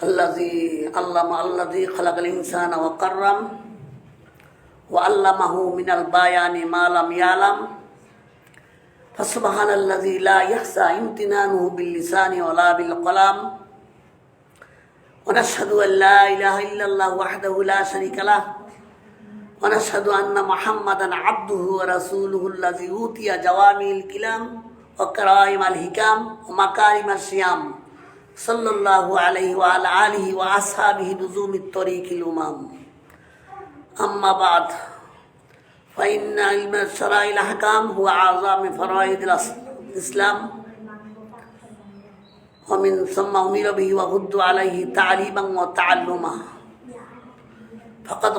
الذي خلق الإنسان وكرم وعلمه من البيان ما لم يعلم فسبحان الذي لا يحصى امتنانه باللسان ولا بالقلم ونشهد أن لا إله إلا الله وحده لا شريك له ونشهد أن محمدا عبده ورسوله الذي أوتي جوامع الكلام وكرائم الحكام ومكارم الصيام صلى الله عليه وعلى آله وأصحابه نزوم الطريق الأمام أما بعد فإن علم الشرائع الأحكام هو أعظم فرائض الإسلام ومن ثم أمر به وغد عليه تعليما وتعلما فقد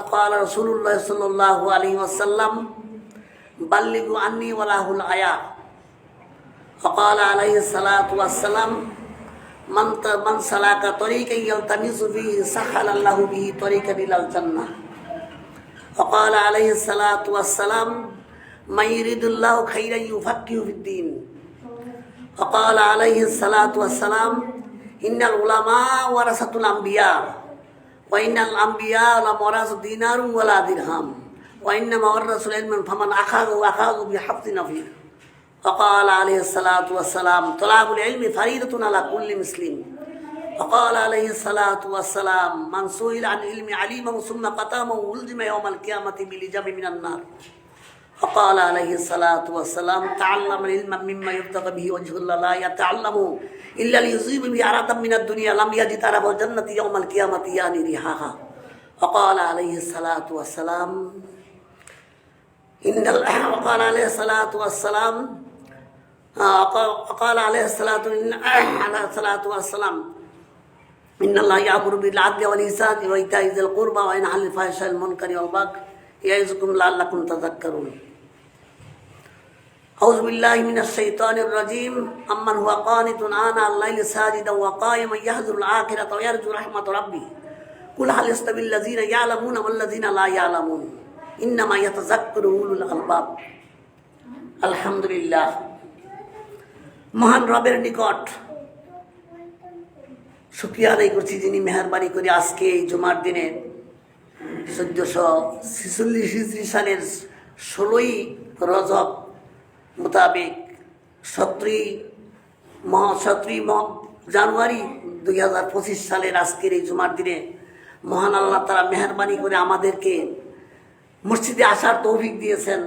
قال رسول الله صلى الله عليه وسلم بلغوا عني وله الآيات وقال عليه الصلاة والسلام من سلك طريقا يلتمس فيه سهل الله به طريقا إلى الجنة وقال عليه الصلاة والسلام من يريد الله خيرا يفقهه في الدين وقال عليه الصلاة والسلام إن العلماء ورثة الأنبياء وإن الأنبياء لم يورثوا دينار ولا درهم وإنما ورثوا العلم فمن أخذه بحفظ نفسه وقال عليه الصلاة والسلام طلب العلم فريضة على كل مسلم وقال عليه الصلاة والسلام من سئل عن علم عليمه ثم قتامه ألزم يوم القيامة بلجام من النار وقال عليه الصلاة والسلام تعلم العلم مما يبتغى به وجه الله لا يتعلمه إلا ليصيب به عرضا من الدنيا لم يجد عرب الجنة يوم القيامة يعني ريحها وقال عليه الصلاة والسلام وقال عليه الصلاة والسلام وقال عليه الصلاة والسلام إن الله يأمر بالعدل والإحسان وإيتاء ذي القربى وينهى عن الفحشاء والمنكر والبغي يعظكم لعلكم تذكرون أعوذ بالله من الشيطان الرجيم أمن هو قانت آناء الليل ساجدا وقائما يحذر الآخرة ويرجو رحمة ربه قل هل يستوي الذين يعلمون والذين لا يعلمون إنما يتذكر أولو الألباب আলহামদুলিল্লাহ মহান রবের নিকট শুকরিয়া আদায় করছি যিনি মেহেরবানি করে আজকে এই জুমার দিনে 1446 হিজরি সালের 16ই রজব মোতাবেক 17 জানুয়ারি 2025 সালের আজকের এই জুমার দিনে মহান আল্লাহ তাআলা মেহেরবানি করে আমাদেরকে মসজিদে আসার তৌফিক দিয়েছেন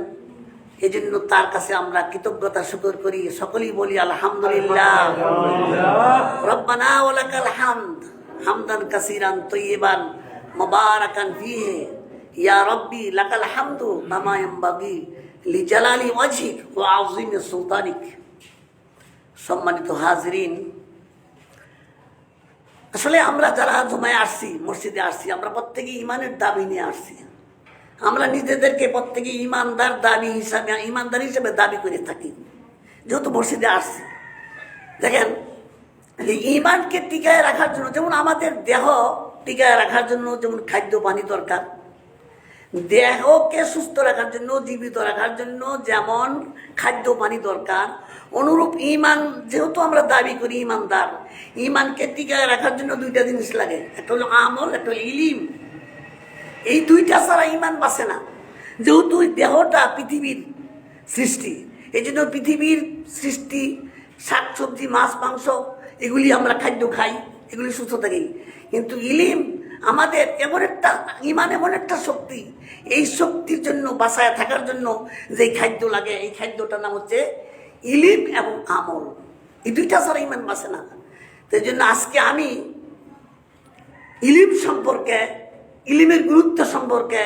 এজন্য তার কাছে আমরা কৃতজ্ঞতা শুকর করি সকলেই বলি আলহামদুলিল্লাহ রব্বানা ওয়া লাকাল হামদ হামদান কাসীরান তাইয়িবান মুবারাকান ফীহি ইয়া রাব্বি লাকাল হামদু কামা ইয়ানবাগি লিজালালি ওয়াজহিক ওয়া আযীমি সুলতানিক সম্মানিত হাজিরিন আসলে আমরা যারা জুমায় আসছি মসজিদে আসছি আমরা প্রত্যেকই ঈমানের দাবি নিয়ে আসছি আমরা নিজেদেরকে প্রত্যেকে ইমানদার হিসাবে দাবি করে থাকি যেহেতু মসজিদে আসছি দেখেন এই ঈমানকে টিকায় রাখার জন্য যেমন আমাদের দেহ টিকায় রাখার জন্য যেমন খাদ্য পানি দরকার দেহকে সুস্থ রাখার জন্য জীবিত রাখার জন্য যেমন খাদ্য পানি দরকার অনুরূপ ঈমান যেহেতু আমরা দাবি করি ঈমানদার ঈমানকে টিকায় রাখার জন্য দুইটা জিনিস লাগে একটা হলো আমল একটা হলো ইলম এই দুইটা ছাড়া ঈমান বাঁচে না যেহেতু দেহটা পৃথিবীর সৃষ্টি এই জন্য পৃথিবীর সৃষ্টি শাকসবজি মাছ মাংস এগুলি আমরা খাদ্য খাই এগুলি সুস্থ থাকি কিন্তু ইলিম আমাদের এমন একটা ঈমান এমন একটা শক্তি এই শক্তির জন্য বাঁচায় থাকার জন্য যে খাদ্য লাগে এই খাদ্যটার নাম হচ্ছে ইলিম এবং আমল এই দুইটা ছাড়া ঈমান বাঁচে না সেই জন্য আজকে আমি ইলিম সম্পর্কে ইলিমের গুরুত্ব সম্পর্কে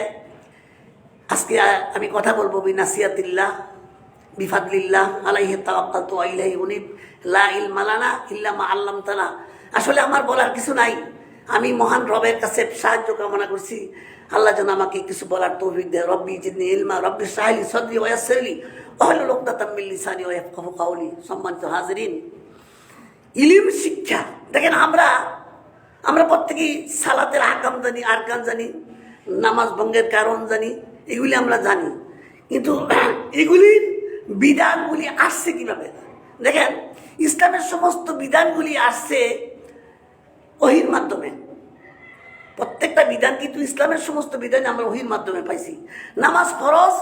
আজকে আমি কথা বলবো বিনাসিয়াতিল্লাহ বিফাদলিল্লাহ আলাইহি তাওয়াক্কালতু ওয়া ইলাইহি উনীব লা ইলমা লানা ইল্লা মা আল্লামতানা আসলে আমার বলার কিছু নাই আমি মহান রবের কাছে সাহায্য কামনা করছি আল্লাহ যেন আমাকে কিছু বলার তৌফিক দেয় রব্বি জিদনি ইলমা রব্বি ইশরাহ লি সাদরি ওয়া ইয়াসসির লি ওয়াহলুল উকদাতাম মিন লিসানি ওয়া ইয়াফকাহু কাওলি সম্মানিত হাজিরিন ইলম শিক্ষা দেখেন আমরা প্রত্যেকেই সালাতের আহকাম জানি আরকান জানি নামাজ ভঙ্গের কারণ জানি এগুলি আমরা জানি কিন্তু এগুলির বিধানগুলি আসছে কিভাবে দেখেন ইসলামের সমস্ত বিধানগুলি আসছে ওহির মাধ্যমে। প্রত্যেকটা বিধান কিন্তু ইসলামের সমস্ত বিধান আমরা ওহির মাধ্যমে পাইছি। নামাজ ফরজ,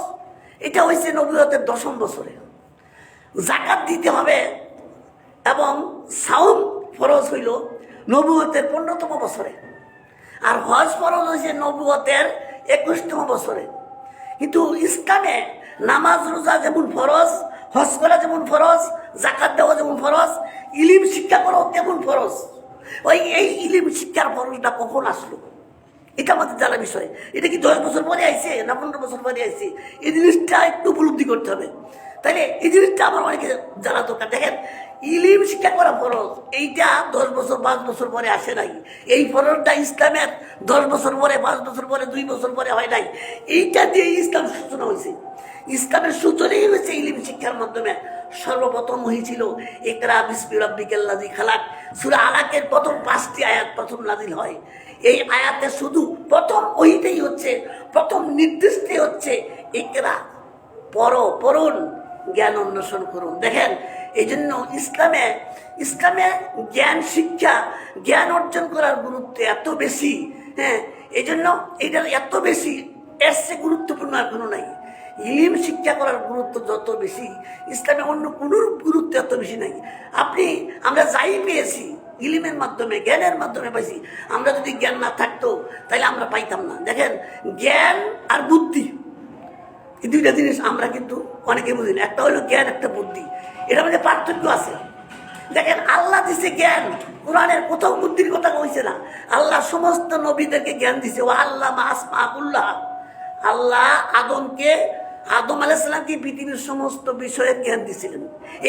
এটা হয়েছে নবুয়তের 10ম বছরে। জাকাত দিতে হবে এবং সাওম ফরজ হইল নবুয়তের 15তম বছরে। আর হজ ফরজ হয়েছে নবুয়তের 21তম বছরে। কিন্তু ইসলামে নামাজ রোজা যেমন ফরজ, হজ করা যেমন ফরজ, জাকাত দেওয়া যেমন ফরজ, ইলিম শিক্ষা করাও তেমন ফরজ। এই ইলিম শিক্ষার ফরজটা কখন আসলো, এটা আমাদের জানা বিষয়। এটা কি 10 বছর পরে আইছে না 15 বছর পরে আইছে? এই জিনিসটা একটু উপলব্ধি করতে হবে। তাইলে এই জিনিসটা আমার অনেকে জানা দরকার। দেখেন, ইলিম শিক্ষা করা ফরজ, এইটা 10 বছর 5 বছর পরে আসে নাই। এই ফরজটা ইসলামের 10 বছর পরে, 5 বছর পরে, 2 বছর পরে হয় নাই। এইটা দিয়ে ইসলাম সূচনা হয়েছে। ইসলামের সূচনাই হয়েছে ইলিম শিক্ষার মাধ্যমে। সর্বপ্রথম হয়েছিল ইকরা বিসমি রাব্বিকাল্লাযী খালাক। সূরা আলাকের প্রথম 5টি আয়াত প্রথম নাজিল হয়। এই আয়াতে শুধু প্রথম ওইটাই হচ্ছে, প্রথম নির্দেশটাই হচ্ছে ইকরা, পড়ুন, জ্ঞান অন্বেষণ করুন। দেখেন, এই জন্য ইসলামে জ্ঞান শিক্ষা, জ্ঞান অর্জন করার গুরুত্ব এত বেশি। হ্যাঁ, এই জন্য এটা এত বেশি, এর চেয়ে গুরুত্বপূর্ণ আর কোনো নাই। ইলিম শিক্ষা করার গুরুত্ব যত বেশি, ইসলামে অন্য কোনো গুরুত্ব এত বেশি নাই। আমরা যাই পেয়েছি ইলিমের মাধ্যমে, জ্ঞানের মাধ্যমে পাইছি। আমরা যদি জ্ঞান না থাকতো তাহলে আমরা পাইতাম না। দেখেন, জ্ঞান আর বুদ্ধি, এই দুইটা জিনিস আমরা কিন্তু অনেকে বুঝি না। একটা হলো জ্ঞান, একটা বুদ্ধি, এটার মধ্যে পার্থক্য আছে। দেখেন, আল্লাহ দিছে জ্ঞান, কোরআনের কোথাও বুদ্ধির কথা কইছে না। আল্লাহ সমস্ত নবীদেরকে জ্ঞান দিছে। ও আল্লাহ আসমাউল্লাহ, আল্লাহ আদম আলাইহিস সালামকে পৃথিবীর সমস্ত বিষয়ে জ্ঞান দিছিলেন।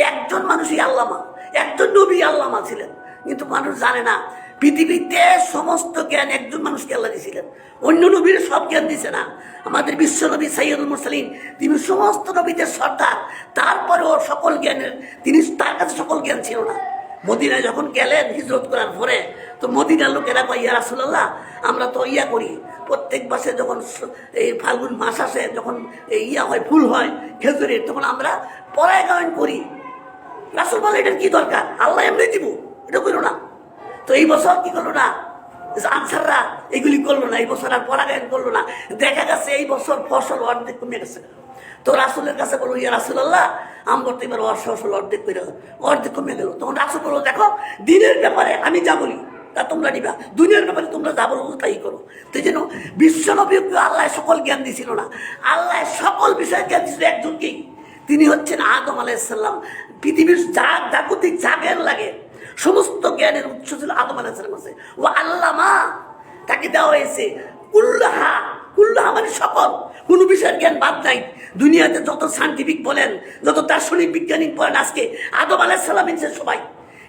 একজন মানুষই আল্লামা, একজন নবী আল্লামা ছিলেন। কিন্তু মানুষ জানে না, পৃথিবীতে সমস্ত জ্ঞান একজন মানুষকে আল্লাহ দিয়েছিলেন, অন্য নবীর সব জ্ঞান দিছে না। আমাদের বিশ্ব নবী সাইয়্যিদুল মুরসালিন, তিনি সমস্ত নবীদের সর্দার, তারপরেও সকল জ্ঞানের তার কাছে সকল জ্ঞান ছিল না। মদিনায় যখন গেলেন হিজরত করার পরে, তো মদিনার লোকেরা কয়, ইয়া রাসূলুল্লাহ, আমরা তো করি প্রত্যেক মাসে, যখন এই ফাল্গুন মাস আসে, যখন এই হয়, ফুল হয় খেজুরের, তখন আমরা পরাগায়ন করি। রাসূল বলে, এটার কি দরকার, আল্লাহ এমনি দিব, এটা করো না। তো এই বছর কি করলো না, আনসাররা এগুলি করলো না, এই বছর আর পরাগায়ন করলো না। দেখা গেছে এই বছর ফসল অর্ধেক কমে গেছে। তো রাসূলের কাছে বললো, ইয়া রাসূলুল্লাহ, আমরা তো এবার ফসল অর্ধেক কমে গেল। তখন রাসূল বললো, দেখো, দিনের ব্যাপারে আমি যা বলি তা তোমরা নিবা, দুনিয়ার ব্যাপারে তোমরা যা বলো তাই করো। তো এই জন্য বিশ্ব নবীকে আল্লাহ সকল জ্ঞান দিছিল না, আল্লাহ সকল বিষয়ে জ্ঞান দিয়েছিল একজনকেই, তিনি হচ্ছেন আদম আলাইহিস সালাম। পৃথিবীর জাগতিক যা জ্ঞান লাগে সমস্ত জ্ঞানের উৎস ছিল আদম আলাইহিস সালামের কাছে। ও আল্লামা, তাকে দেওয়া হয়েছে কুল্লাহা মানে সকল, কোনো বিষয়ের জ্ঞান বাদ নাই। দুনিয়াতে যত সায়েন্টিফিক বলেন, যত দার্শনিক বিজ্ঞানী বলেন, আজকে আদম আলাইহিস সালাম এসে সবাই।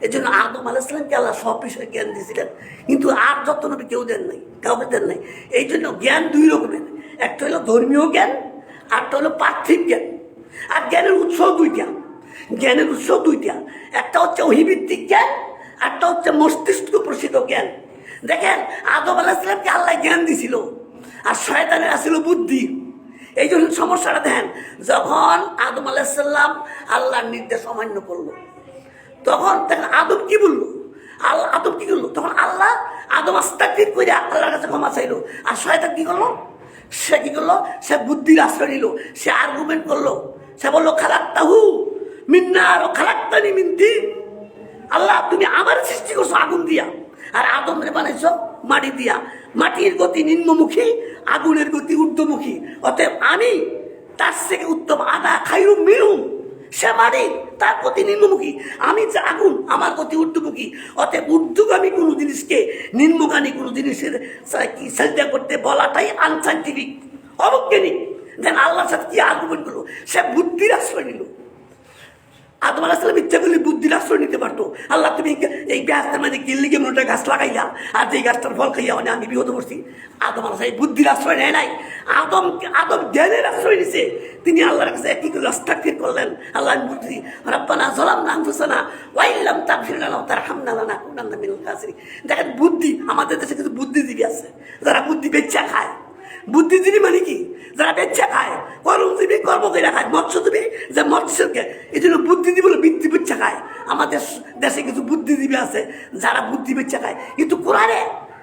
এই জন্য আদম আলাইহিস সালামকে আল্লাহ সব বিষয়ে জ্ঞান দিয়েছিলেন, কিন্তু আর যত নবী কেউ দেন নাই, কাউকে দেন নাই। এই জন্য জ্ঞান দুই রকমের, একটা হলো ধর্মীয় জ্ঞান, আরটা হলো পার্থিব জ্ঞান। আর জ্ঞানের উৎস দুইটা, একটা হচ্ছে ওহীভিত্তিক জ্ঞান, একটা হচ্ছে মস্তিষ্ক প্রসিত জ্ঞান। দেখেন, আদম আলাইহিস সালামকে আল্লাহ জ্ঞান দিছিল, আর শয়তানের আসছিল বুদ্ধি। এই জন্য সমস্যাটা দেখেন, যখন আদম আলাইহিস সালাম আল্লাহর নির্দেশ অমান্য করলো, তখন দেখেন আদম কি করলো, তখন আল্লাহ আদম আস্তাগফির করে আল্লাহর কাছে ক্ষমা চাইলো। আর শয়তান কি করলো, সে বুদ্ধির আশ্রয় নিল, সে আর্গুমেন্ট করলো, সে বললো, খালাকতাহু মিন নার ওয়া খালাকতানি মিন তিন, আল্লাহ তুমি আমার সৃষ্টি করছো আগুন দিয়া, আর আদমরে বানাইছো মাটি দিয়া। মাটির গতি নিম্নমুখী, আগুনের গতি ঊর্ধ্বমুখী, অতএব আমি তার থেকে উত্তম, আনা খায়রুম মিনহু, সে মাটি, তার গতি নিম্নমুখী, আমি যে আগুন, আমার গতি ঊর্ধ্বমুখী। অতএব ঊর্ধ্বগামী কোনো জিনিসকে নিম্নগামী কোনো জিনিসের কি সাজদা করতে বলাটাই আনসাইন্টিফিক, অবৈজ্ঞানিক। দেন আল্লাহর সাথে কি আর্গুমেন্ট করলো, সে বুদ্ধির আশ্রয় নিল। আদম আলাইহিস সালাম ইচ্ছা করলে বুদ্ধির আশ্রয় নিতে পারতো, আল্লাহ তুমি এই গাছটার মধ্যে গিল্লি কেমন একটা গাছ লাগাইলা, আর যে গাছটার ফল খাইয়া মানে আমি বিপদে পড়ছি। আদম আলাইহিস সালাম বুদ্ধির আশ্রয় নেয় নাই, আদম জ্ঞানের আশ্রয় নিছে। তিনি আল্লাহর কাছে কি করে আস্তাগফির করলেন, আল্লাহ বুদ্ধি, রব্বানা যালামনা আনফুসানা ওয়া ইল্লাম তাগফির লানা ওয়া তারহামনা লানাকুনান্না মিনাল খাসিরিন। দেখেন, বুদ্ধি, আমাদের দেশে কিছু বুদ্ধিজীবী আছে যারা বুদ্ধি বেচা খায়। বুদ্ধিজীবী মানে কি? যারা বেচ্ছা খায়, কর্মজীবী কর্ম করে খায়, মৎস্যজীবী যে মৎস্যকে, এই জন্য বুদ্ধিজীবী হলো বৃত্তি বেচ্ছা খায়। আমাদের দেশে কিছু বুদ্ধিজীবী আছে যারা বুদ্ধি বেচ্ছা খায়, কিন্তু কোরআনে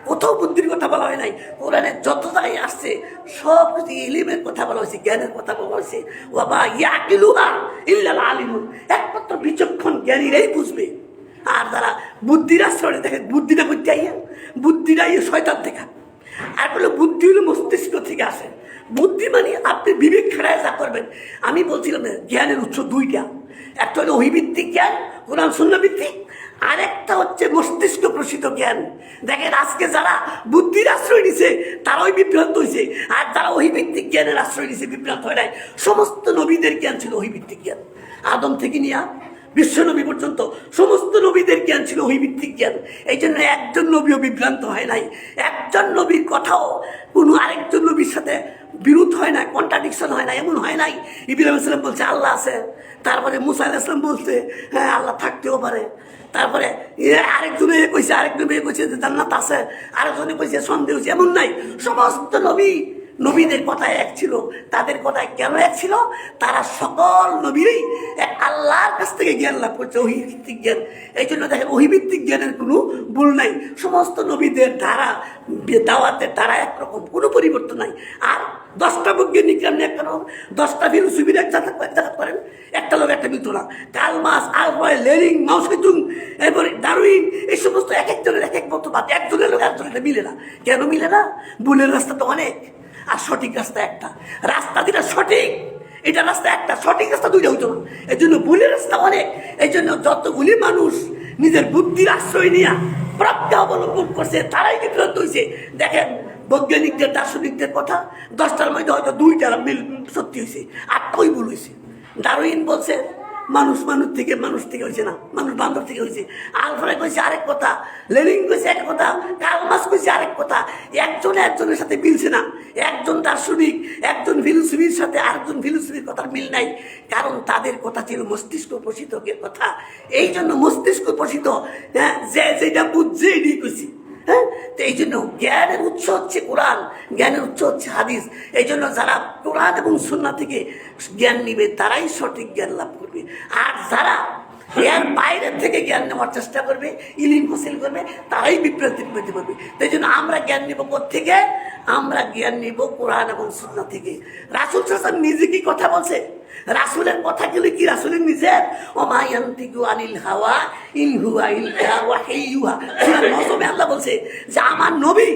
কোথাও বুদ্ধির কথা বলা হয় নাই। কোরআনে যত জায়গায় আসছে সব কিছু ইলিমের কথা বলা হয়েছে, জ্ঞানের কথা বলা হয়েছে। ওয়াবা ইয়াকিলুহা ইল্লাল আলিমুন, একমাত্র বিচক্ষণ জ্ঞানীরাই বুঝবে। আর যারা বুদ্ধির আশ্রয় দেখেন, বুদ্ধিটা করতে আইয়া, বুদ্ধিটা শয়তান দেখা। আর বলে বুদ্ধি হলো মস্তিষ্ক থেকে আসে। বুদ্ধি মানে আপনি বিবেক খেলায় যা করবেন। আমি বলছিলাম জ্ঞানের উৎস দুইটা, একটা হলো অভিভিত্তিক জ্ঞান, কোরআন সুন্নাহ ভিত্তিক, আরেকটা হচ্ছে মস্তিষ্ক প্রসিত জ্ঞান। দেখেন আজকে যারা বুদ্ধির আশ্রয় নিছে তারাই বিভ্রান্ত হয়েছে, আর যারা অভিভিত্তিক জ্ঞানের আশ্রয় নিছে বিভ্রান্ত হয় নাই। সমস্ত নবীদের জ্ঞান ছিল অভিভিত্তিক জ্ঞান, আদম থেকে নিয়ে বিশ্বনবী পর্যন্ত সমস্ত নবীদের জ্ঞান ছিল অভিভিত্তিক জ্ঞান। এই জন্য একজন নবীও বিভ্রান্ত হয় নাই। একজন নবীর কথাও কোনো আরেকজন নবীর সাথে বিরোধ হয় না, কন্ট্রাডিকশন হয় না, এমন হয় নাই। ইব্রাহিম আলাইহিস সালাম বলছে আল্লাহ আছে, তারপরে মুসা আলাইহিস সালাম বলছে হ্যাঁ আল্লাহ থাকতেও পারে, তারপরে আরেকজনে কইছে, আরেকজনে কইছে যে জান্নাত আছে, আরেকজনে কইছে সন্দেহ হচ্ছে, এমন নাই। সমস্ত নবীদের কথা এক ছিল। তাদের কথা কেন এক ছিল? তারা সকল নবীরই এক আল্লাহর কাছ থেকে জ্ঞান লাভ করছে, অহিভিত্তিক জ্ঞান। এই জন্য দেখেন অহিভিত্তিক জ্ঞানের কোনো ভুল নাই। সমস্ত নবীদের ধারা, দাওয়াতের ধারা একরকম, কোনো পরিবর্তন নাই। আর 10টা বৈজ্ঞানিক কেমনি একটা 10টা ফিলোসফির এক জায়গা করেন, একটা লোক একটা মিলতো না। কালমাস, আলফয়, লেনিন, মাওসেতুং, এরপরে ডারউইন, এই সমস্ত এক একজনের এক এক মতবাদ, একজনের লোক একজনের মিলে না। কেন মিলে না? ভুলের রাস্তা তো অনেক, আর সঠিক রাস্তা একটা। রাস্তা যেটা সঠিক, এটা রাস্তা একটা, সঠিক রাস্তা দুইটা হইতো না। এই জন্য ভুলের রাস্তা অনেক। এই জন্য যতগুলি মানুষ নিজের বুদ্ধির আশ্রয় নিয়ে প্রজ্ঞা অবলম্বন করছে তারাই বিভ্রান্ত হয়েছে। দেখেন বৈজ্ঞানিকদের, দার্শনিকদের কথা 10টার মধ্যে হয়তো 2টা মিল সত্যি হয়েছে, 8টাই ভুল হয়েছে। ডারউইন বলছে মানুষ মানুষ থেকে হয়েছে না, মানুষ বান্দর থেকে হয়েছে। আলফ্রেড কইছে আরেক কথা, লেনিন কইছে এক কথা, কার্ল মার্কস কইছে আরেক কথা। একজনের সাথে মিলছে না। একজন দার্শনিক, একজন ফিলোসফির সাথে আরেকজন ফিলোসফির কথার মিল নাই, কারণ তাদের কথা ছিল মস্তিষ্ক প্রসিদ্ধকের কথা। এই জন্য মস্তিষ্ক প্রসিদ্ধ, হ্যাঁ, যে যেটা বুঝছে এটাই কইছি। হ্যাঁ, তো এই জন্য জ্ঞানের উৎস হচ্ছে কোরআন, জ্ঞানের উৎস হচ্ছে হাদিস। এই জন্য যারা কোরআন এবং সুন্নাহ থেকে জ্ঞান নিবে তারাই সঠিক জ্ঞান লাভ করবে। আর যারা এর বাইরের থেকে জ্ঞান নেওয়ার চেষ্টা করবে, ইলম হাসিল করবে, তারাই বিভ্রান্তির মধ্যে পড়বে। তাই জন্য আমরা জ্ঞান নিব কোত্থেকে? আমরা জ্ঞান নিব কোরআন এবং সুন্নাহ থেকে। রাসূল সাল্লাল্লাহু আলাইহি ওয়াসাল্লাম নিজে কি কথা বলছে? রাসূলের কথা গুলো কি রাসূলের নিজের? ওমা ইয়ানতিকু আনিল হাওয়া ইন হুয়া ইল্লা ওয়াহিয়ুহা। নজমে আল্লাহ বলছে যে আমার নবী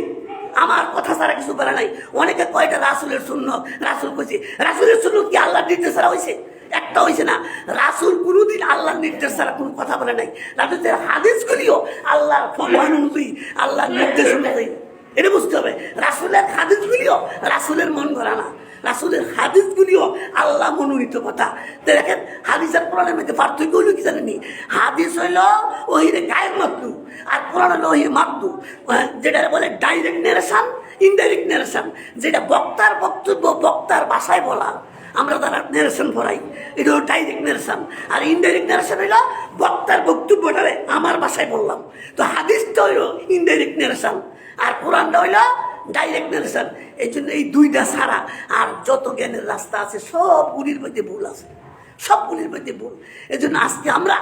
আমার কথা ছাড়া কিছু বলে নাই। অনেকে কয়টা রাসূলের সুন্নাত, রাসূল কইছে। রাসূলের সুন্নাত কি আল্লাহর নির্দেশ ছাড়া হয়েছে? একটা হয়েছে না। রাসূল কোনোদিন আল্লাহর নির্দেশ ছাড়া কোনো কথা বলে নাই। রাসূলের হাদিসগুলিও আল্লাহর ফরমান অনুযায়ী, আল্লাহর নির্দেশ অনুযায়ী, এটা বুঝতে হবে। রাসূলের হাদিসগুলিও রাসূলের মন গড়া না, রাসূলের হাদিসগুলিও আল্লাহ মনোনীত কথা। দেখেন হাদিস আর কোরআনের মধ্যে পার্থক্য হইল কি জানেনি? হাদিস হইল ওহিরে গায়ের মাতলু, আর কোরআন হইল ওহি মাতলু, যেটা বলে ডাইরেক্ট নেরেশন, ইনডাইরেক্ট নেরেশন। যেটা বক্তার বক্তব্য বক্তার ভাষায় বলা, আমরা তারা নেরেশন পড়াই, এটা হলো ডাইরেক্ট নেরেশন। আর ইনডাইরেক্ট নেরেশন হইল বক্তার বক্তব্যটারে আমার ভাষায় বললাম। তো হাদিসটা হইল ইনডাইরেক্ট নেরেশন, আর কোরআনটা হইল ডাইরেক্ট নেরেশন। এই জন্য এই দুইটা ছাড়া আর যত জ্ঞানের রাস্তা আছে সবগুলির মধ্যে ভুল আছে, সবগুলির মধ্যে ভুল। এই জন্য আজকে আমরা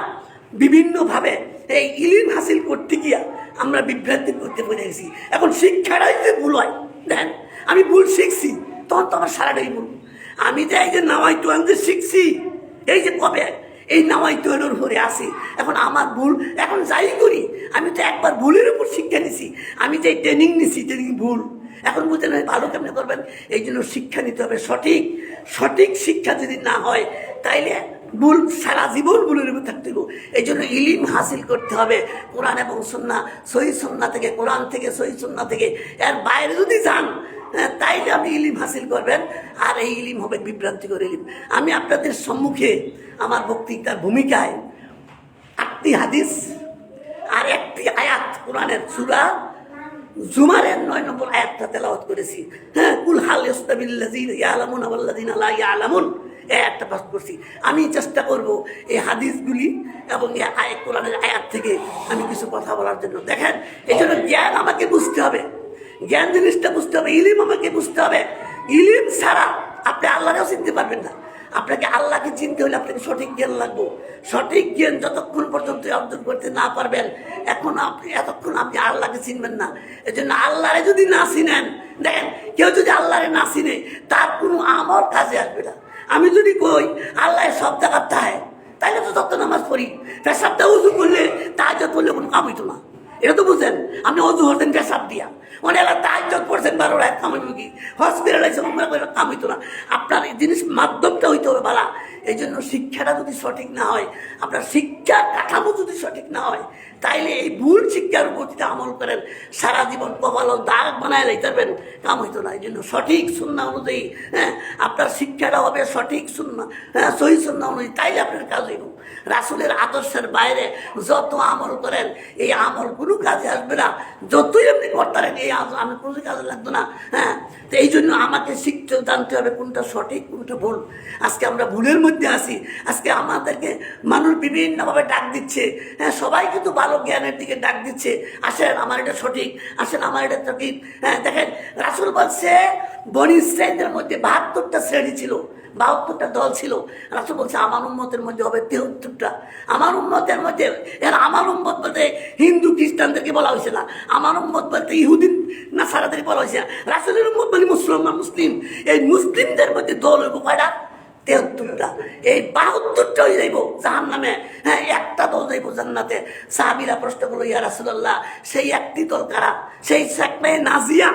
বিভিন্নভাবে এই ইলম হাসিল করতে গিয়া আমরা বিভ্রান্তি করতে পেরে গেছি। এখন শিক্ষাটাই যে ভুল হয়, দেখেন আমি ভুল শিখছি তখন তো আমার সারাটাই ভুল। আমি যে এই যে নামাইতো আমি যে শিখছি, এই যে কবে এই নামাইতো এর উপরে আসি, এখন আমার ভুল। এখন যাই করি আমি তো একবার ভুলের উপর শিক্ষা নিছি, আমি যে ট্রেনিং নিছি ট্রেনিং ভুল। এখন বুঝলেন ভালো কেমনে করবেন? এই জন্য শিক্ষা নিতে হবে সঠিক। সঠিক শিক্ষা যদি না হয় তাইলে ভুল, সারা জীবন ভুলের উপর থাকতে হবে। এই জন্য ইলিম হাসিল করতে হবে কোরআন এবং সুন্নাহ, সহিহ সুন্নাহ থেকে, কোরআন থেকে, সহিহ সুন্নাহ থেকে। এর বাইরে যদি যান তাইলে আপনি ইলিম হাসিল করবেন, আর এই ইলিম হবে বিভ্রান্তিকর ইলিম। আমি আপনাদের সম্মুখে আমার বক্তৃতার ভূমিকায় 8টি হাদিস আর 1টি আয়াত কোরআনের সূরা জুমারের 9 নম্বর আয়াতটা তেলাওয়াত করেছি। হ্যাঁ, কুল হাল ইয়াস্তাবিল্লাযিনা ইয়ালামুনা ওয়াল্লাযিনা লা ইয়ালামুন, এই আয়াতটা পাঠ করছি। আমি চেষ্টা করব এই হাদিসগুলি এবং এই কোরআনের আয়াত থেকে আমি কিছু কথা বলার জন্য। দেখেন এই জন্য জ্ঞান আমাকে বুঝতে হবে। জ্ঞান জিনিসটা বুঝতে হবে, ইলিম আমাকে বুঝতে হবে। ইলিম ছাড়া আপনি আল্লাহরেও চিনতে পারবেন না। আপনাকে আল্লাহকে চিনতে হলে আপনাকে সঠিক জ্ঞান লাগবে। সঠিক জ্ঞান যতক্ষণ পর্যন্ত অর্জন করতে না পারবেন এতক্ষণ আপনি আল্লাহকে চিনবেন না। এই জন্য আল্লাহরে যদি না চিনেন, দেখেন কেউ যদি আল্লাহরে না চিনে তার কোনো আমল কাজে আসবে না। আমি যদি কই আল্লাহ সব জায়গার তাই, তাইলে তো যত নামাজ পড়ি, পেশাবটা উজু করলে তাহাজ্জুদ পড়লে কোনো কাম হইতো না। এটা তো বুঝেন, আপনি অজু হতেন পেশাব দিয়া, মানে এলা তাহাজ্জুদ পড়ছেন 12 রাত, কাম হইব কি? হসপিটালে কাম হইতো না। আপনার এই জিনিস মাধ্যমটা হইতে হবে বালা। এই জন্য শিক্ষাটা যদি সঠিক না হয়, আপনার শিক্ষার কাঠামো যদি সঠিক না হয়, তাইলে এই ভুল শিক্ষার উপর যদি আমল করেন সারা জীবন কপালও দাগ বানায় লাইতে পারবেন, কাম হইতো না। এই জন্য সঠিক সুন্নাহ অনুযায়ী আপনার শিক্ষাটা হবে সঠিক সুন্নাহ, সহি সুন্নাহ অনুযায়ী, তাইলে আপনার কাজ হইব। রাসূলের আদর্শের বাইরে যত আমল করেন এই আমল কোনো কাজে আসবে না। যতই আপনি করতেন এই আমি কোনো কাজে লাগতো না। তো এই জন্য আমাকে শিখতে জানতে হবে কোনটা সঠিক কোনটা ভুল। আজকে আমরা ভুলের মধ্যে আছি। আজকে আমাদেরকে মানুষ বিভিন্নভাবে ডাক দিচ্ছে, সবাই কিন্তু ভালো জ্ঞানের দিকে ডাক দিচ্ছে, আসেন আমার এটা সঠিক, আসেন আমার এটা সঠিক। দেখেন রাসূল বলছে বনী ইসরাঈলের মধ্যে 72টা শ্রেণী ছিল, 72টা দল ছিল। রাসূল বলছে আমার উম্মতের মধ্যে হবে 73টা। আমার উম্মতের মধ্যে, এর আমার উম্মত বলতে হিন্দু খ্রিস্টানদেরকে বলা হয়েছে না, আমার উম্মত বলতে ইহুদি নাসারাদেরকে বলা হয়েছে। রাসূলের উম্মত মানে মুসলমান, মুসলিম। এই মুসলিমদের মধ্যে দল হইব কয়টা? 73টা। এই 72টা হয়ে যাইব জাহান্নামে, একটা দল যাইব জান্নাতে। সাহাবীরা প্রশ্ন করলো, ইয়া রাসূলুল্লাহ সেই একটি দল কারা? সেই ফেকনায়ে নাজিয়া,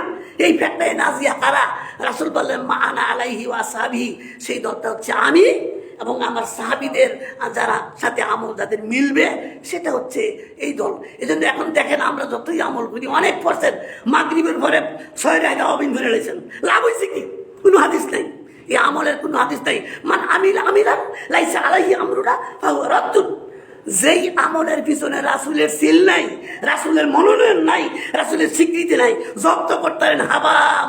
এই ফেকনায়ে নাজিয়া কারা? রাসূল বললেন মা আনা আলাইহি ওয়া আসহাবি, সেই দলটা হচ্ছে আমি এবং আমার সাহাবীদের যারা সাথে আমল যাদের মিলবে সেটা হচ্ছে এই দল। এই জন্য এখন দেখেন আমরা যতই আমল করি, অনেক পড়ছেন মাগরিবের পরে 6 রাকাত আওয়াবিন ধরে রয়েছেন, লাভ হয়েছে কি? কোনো হাদিস নাই, এই আমলের কোনো হাদিস নাই। মান আমিলান লাইসা আলাইহি আমরুনা ফাহুয়া রাদ্দুন। যেই আমলের পিছনে রাসূলের সিল নাই, রাসূলের মনোনয়ন নাই, রাসূলের স্বীকৃতি নাই, জব্দ করতে পারেন হাবাম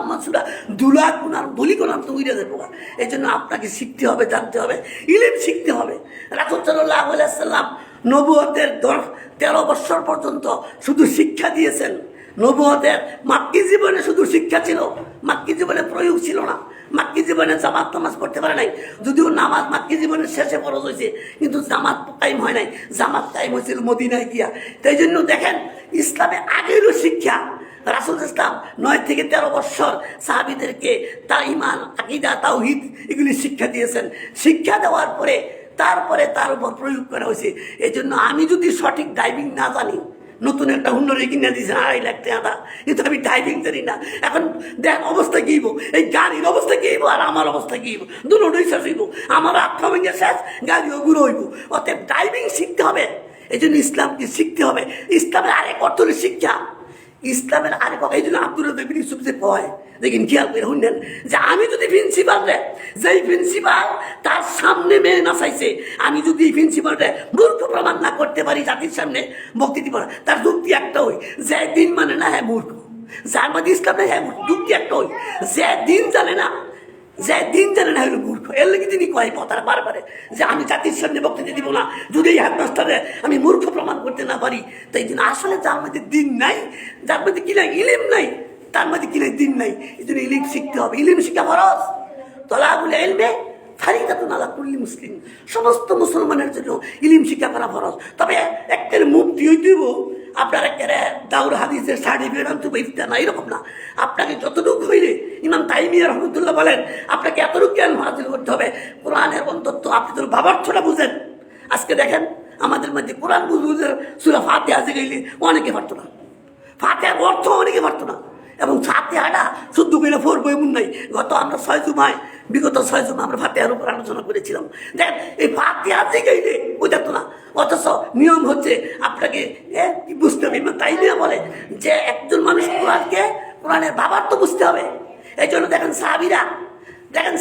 মানসুরা, ধুলি কোনার তো উড়ে দেবো। এই জন্য আপনাকে শিখতে হবে, জানতে হবে, ইলম শিখতে হবে। রাসূল সাল্লাল্লাহু আলাইহি ওয়াসাল্লাম নবুয়তের 13 বছর পর্যন্ত শুধু শিক্ষা দিয়েছেন। নবুয়তের মাক্কি জীবনে শুধু শিক্ষা ছিল, মাক্কি জীবনে প্রয়োগ ছিল না। মাক্কি জীবনে জামাত নামাজ পড়তে পারে নাই, যদিও নামাজ মাক্কি জীবনের শেষে ফরজ হয়েছে, কিন্তু জামাত কায়েম হয় নাই। জামাত কায়েম হয়েছিল মদিনায় গিয়া। তাই জন্য দেখেন ইসলামে আগেরও শিক্ষা। রাসূল ইসলাম 9 থেকে 13 বছর সাহাবীদেরকে তা ঈমান, আকীদা, তাওহীদ এগুলি শিক্ষা দিয়েছেন। শিক্ষা দেওয়ার পরে তারপরে তার উপর প্রয়োগ করা হয়েছে। এই জন্য আমি যদি সঠিক ড্রাইভিং না জানি, নতুন একটা হুন্ডারে কিনে দিয়েছেন 2.5 লাখ টাকা, কিন্তু আমি ড্রাইভিং জানি না। এখন দেখ অবস্থা কি হইব, এই গাড়ির অবস্থা কি হইব আর আমার অবস্থা কি হইব, দুটোই শেষ হইব। আমার আত্মা ভেঙে শেষ, গাড়িও গুঁড়ো হইব। অতএব ড্রাইভিং শিখতে হবে। এই জন্য ইসলামকে শিখতে হবে। ইসলামের আরেক অর্থ হলো শিক্ষা। ইসলামের আরেক কথা, এই জন্য আব্দুল রাজ্জাক বিন ইউসুফ যে কয়, দেখেন খেয়াল করে শুনলেন, যে আমি যদি প্রিন্সিপাল রে, যেই প্রিন্সিপাল তার সামনে মেয়ে নাচাইছে, আমি যদি এই প্রিন্সিপালটা মূর্খ প্রমাণ না করতে পারি জাতির সামনে বক্তৃতা করা, তার যুক্তি একটা হই, যে দিন মানে না হ্যাঁ মূর্খ, যার মধ্যে ইসলাম নেই হ্যাঁ মূর্খ, যুক্তি একটা হই। যে দিন জানে না, যে দিন জানে না হলো মূর্খ। এর লেগে তিনি কয় কথাটা বারবারে, যে আমি জাতির সামনে বক্তৃতা দিব না যদি এই হেডমাস্টারে আমি মূর্খ প্রমাণ করতে না পারি। তাই জন্য আসলে যার মধ্যে দিন নাই, যার মধ্যে কি নাই ইলিম নাই, তার মধ্যে কি নাই দিন নাই। এই জন্য ইলিম শিখতে হবে। ইলিম শিখা ফরজ। তলাবুল ইলমে ফারিদাতুন আলা কুল্লি মুসলিম, সমস্ত মুসলমানের জন্য ইলিম শিক্ষা করা ফরজ। তবে একটা মুফতি হইতে হইব, আপনার একটা দাউর হাদিসের সার্টিফিকেট আনতে ইফতা না, এরকম না। আপনাকে যতটুকু হইলে, ইমাম তাইমিয়া রহমতুল্লাহ বলেন, আপনাকে এতটুকু জ্ঞান হাসিল করতে হবে কোরআনের অন্তত আপনি তো ভাবার্থটা বুঝেন। আজকে দেখেন আমাদের মধ্যে কোরআন বুঝে সূরা ফাতিহা গেলে অনেকে পারতো না, ফাতিহার অর্থ অনেকে পারতো না, এবং ফাতিহাটা শুদ্ধ করে পড়বো এমন নাই। আমরা 6 জুমায়, বিগত 6 জুমা আমরা ফাতিহার উপর আলোচনা করেছিলাম। দেখেন এই ফাতিহা গেলে বোঝাতো না, অথচ নিয়ম হচ্ছে আপনাকে বুঝতে হবে। তাই নিয়ে বলে যে একজন মানুষ কোরআনের ভাবার্থ বুঝতে হবে। এই জন্য দেখেন সাহাবীরা, দেখেন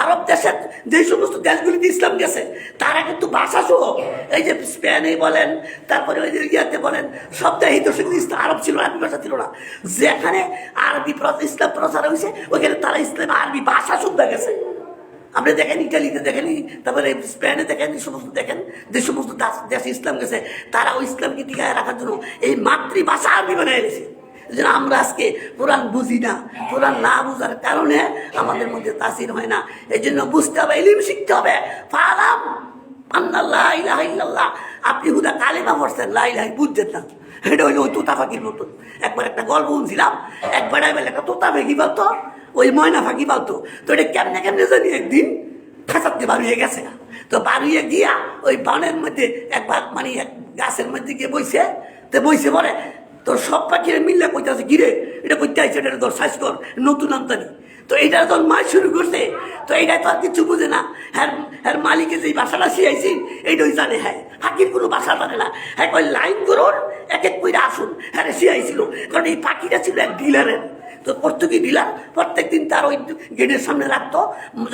আরব দেশের যে সমস্ত দেশগুলিতে ইসলাম গেছে, তারা কিন্তু ভাষা সহ, এই যে স্পেনে বলেন, তারপরে ওই যে ইয়াতে বলেন, সব দেশে তো ইসলাম আরব ছিল, আরবি ভাষা ছিল না। যেখানে আরবি ইসলাম প্রচার হয়েছে ওইখানে তারা ইসলাম আরবি ভাষা শুদ্ধ গেছে। আপনি দেখেন ইটালিতে দেখেন, তারপরে স্পেনে দেখেন, এই সমস্ত দেখেন যে সমস্ত দেশে ইসলাম গেছে, তারা ওই ইসলামকে টিকায় রাখার জন্য এই মাতৃভাষা আরবি বানায় গেছে। যেন আমরা আজকে কোরআন বুঝি না, কোরআন না বুঝার কারণে আমাদের মধ্যে তাসির হয় না। এই জন্য বুঝতে হবে, ইলম শিখতে হবে। ফালাম আন্নাল্লাহ ইলাহা ইল্লাল্লাহ, আপনি হুদা কালেমা পড়ছেন, লা ইলাহা বুঝছেন না। এটা হইলো ওই তোতা ফাঁকির মতন। একবার একটা গল্প শুনছিলাম, একবার একটা তোতা ফাঁকি পালতো, ওই ময়না ফাঁকি পালতো। তো এটা কেমনে কেমনে জানি একদিন খাঁচাতে বার হয়ে গেছে। তো বার হয়ে গিয়া ওই বানের মধ্যে একবার মানে এক গাছের মধ্যে গিয়ে বইছে। তো বইছে পরে তোর সব পাখিরা মিললে কইতে আছে, গিরে এটা করতে আসছে, এটা তোর সাইজ কর, নতুন আমদানি। তো এইটা তোর মাছ শুরু করছে। তো এইটা তো আর কিছু বুঝে না। হ্যাঁ মালিকে যেই বাসাটা শিয়াইছি এইটাই জানে। হ্যাঁ পাখির কোনো বাসা জানে না। হ্যাঁ কই লাইন করুন, এক এক করে আসুন। হ্যাঁ শিয়াইছিল, কারণ এই পাখিটা ছিল এক ডিলারের। তো প্রত্যেকই ডিলার প্রত্যেকদিন তার ওই গেটের সামনে রাখতো।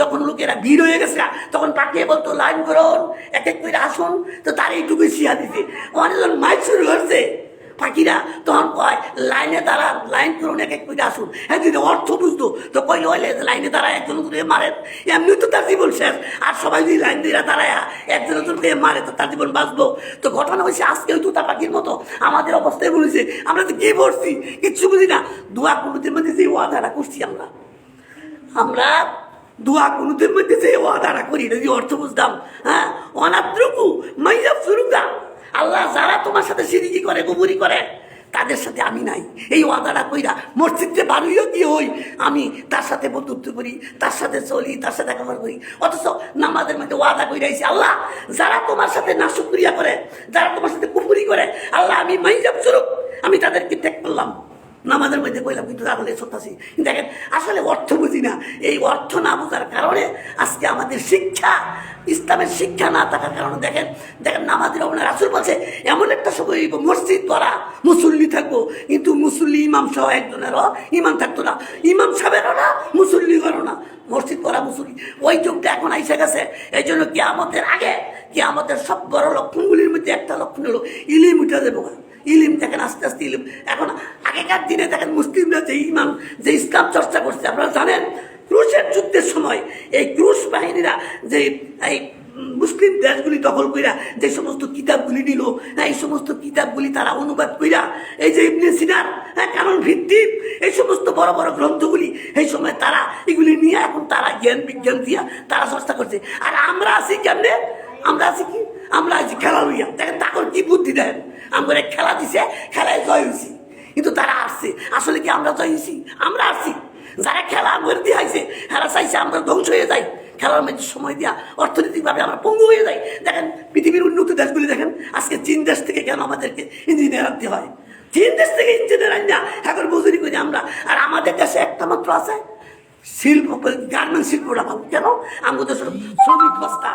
যখন লোকেরা ভিড় হয়ে গেছে তখন পাখি বলতো লাইন করুন, এক এক করে আসুন। তো তার এইটুকুই শিয়া দিতে অনেকজন মাইক শুরু করছে। পাখিরা তখন কয় লাইনে দাঁড়ান, লাইন করুন, এক এক করে আসুন। হ্যাঁ যদি অর্থ বুঝতো তো কইলে হইলে লাইনে দাঁড়ায় একজন করে মারেন, এমনি তো তার জীবন শেষ। আর সবাই যদি লাইন দিয়ে দাঁড়ায় একজন করে মারে তো তার জীবন বাঁচবো। তো ঘটনা হয়েছে আজকে ওই তুতা পাখির মতো আমাদের অবস্থায় বলেছে। আমরা তো কি পড়ছি কিচ্ছু বুঝি না। দোয়া কুনুতের মধ্যে যে ওয়াদাটা করছি আমরা দোয়া কুনুতের মধ্যে যে ওয়াদাটা করি, যদি অর্থ বুঝতাম। হ্যাঁ অনাদ্রকু মাইয়া সুরুগা, আল্লাহ যারা তোমার সাথে সিরিকি করে, গুবুরি করে, তাদের সাথে আমি নাই। এই ওয়াদাটা কইরা মসজিদে বাড়িও কি হই, আমি তার সাথে বন্ধুত্ব করি, তার সাথে চলি, তার সাথে ব্যবহার করি। অথচ নামাজের মধ্যে ওয়াদা কইরাইছি, আল্লাহ যারা তোমার সাথে নাশুকরিয়া করে, যারা তোমার সাথে কুফুরি করে, আল্লাহ আমি মাইজাব স্বরূপ আমি তাদেরকে ত্যাগ করলাম। নামাজের মধ্যে কইলাম, কিন্তু তাহলে সত্যাসি। দেখেন আসলে অর্থ বুঝি না। এই অর্থ না বোঝার কারণে আজকে আমাদের শিক্ষা, ইসলামের শিক্ষা না থাকার কারণে দেখেন নামাজের আপনার রাসূল বলছে এমন একটা সময় মসজিদ পড়া মুসল্লি থাকবো, কিন্তু মুসল্লি ইমাম সহ একজনেরও ইমাম থাকতো না, ইমাম সাহেবেরও না, মুসল্লি করো না, মসজিদ পড়া মুসল্লি। ওই যুগটা এখন আইসে গেছে। এই জন্য কিয়ামতের আগে, কিয়ামতের সব বড় লক্ষণগুলির মধ্যে একটা লক্ষণ হলো ইলিম উঠে দেবো। ইলিম দেখেন আস্তে আস্তে ইলিম। এখন আগেকার দিনে দেখেন মুসলিমরা যে ইমান, যে ইসলাম চর্চা করছে, আপনারা জানেন ক্রুশের যুদ্ধের সময় এই ক্রুশ বাহিনীরা যে এই মুসলিম দেশগুলি দখল কইরা যে সমস্ত কিতাবগুলি দিল, এই সমস্ত কিতাবগুলি তারা অনুবাদ কইরা, এই যে ইবনে সিনার কারণ ভিত্তিক এই সমস্ত বড় বড় গ্রন্থগুলি এই সময় তারা এগুলি নিয়ে এখন তারা জ্ঞান বিজ্ঞান দিয়া তারা চর্চা করছে। আর আমরা আছি কেমনে? আমরা আছি কি? আমরা আছি খেলা লইয়া। দেখেন তখন কি বুদ্ধি দেন, আমরা খেলা দিছে, খেলায় জয় হয়েছি, কিন্তু তারা আসছে। আসলে কি আমরা জয় হয়েছি? আমরা আসছি। যারা খেলা আমার দিয়ে আইছে খেলা চাইছে আমরা ধ্বংস হয়ে যাই, খেলার মধ্যে সময় দেওয়া অর্থনৈতিকভাবে আমরা পঙ্গু হয়ে যাই। দেখেন পৃথিবীর উন্নত দেশগুলি দেখেন, আজকে চীন দেশ থেকে কেন আমাদেরকে ইঞ্জিনিয়ার আনতে হয়? চীন দেশ থেকে ইঞ্জিনিয়ার আন না, এখন মজুরি করি আমরা। আর আমাদের দেশে একটা মাত্র আছে শিল্প, গার্মেন্ট শিল্পটা ভাবো কেন? আমাদের শ্রমিক বস্তা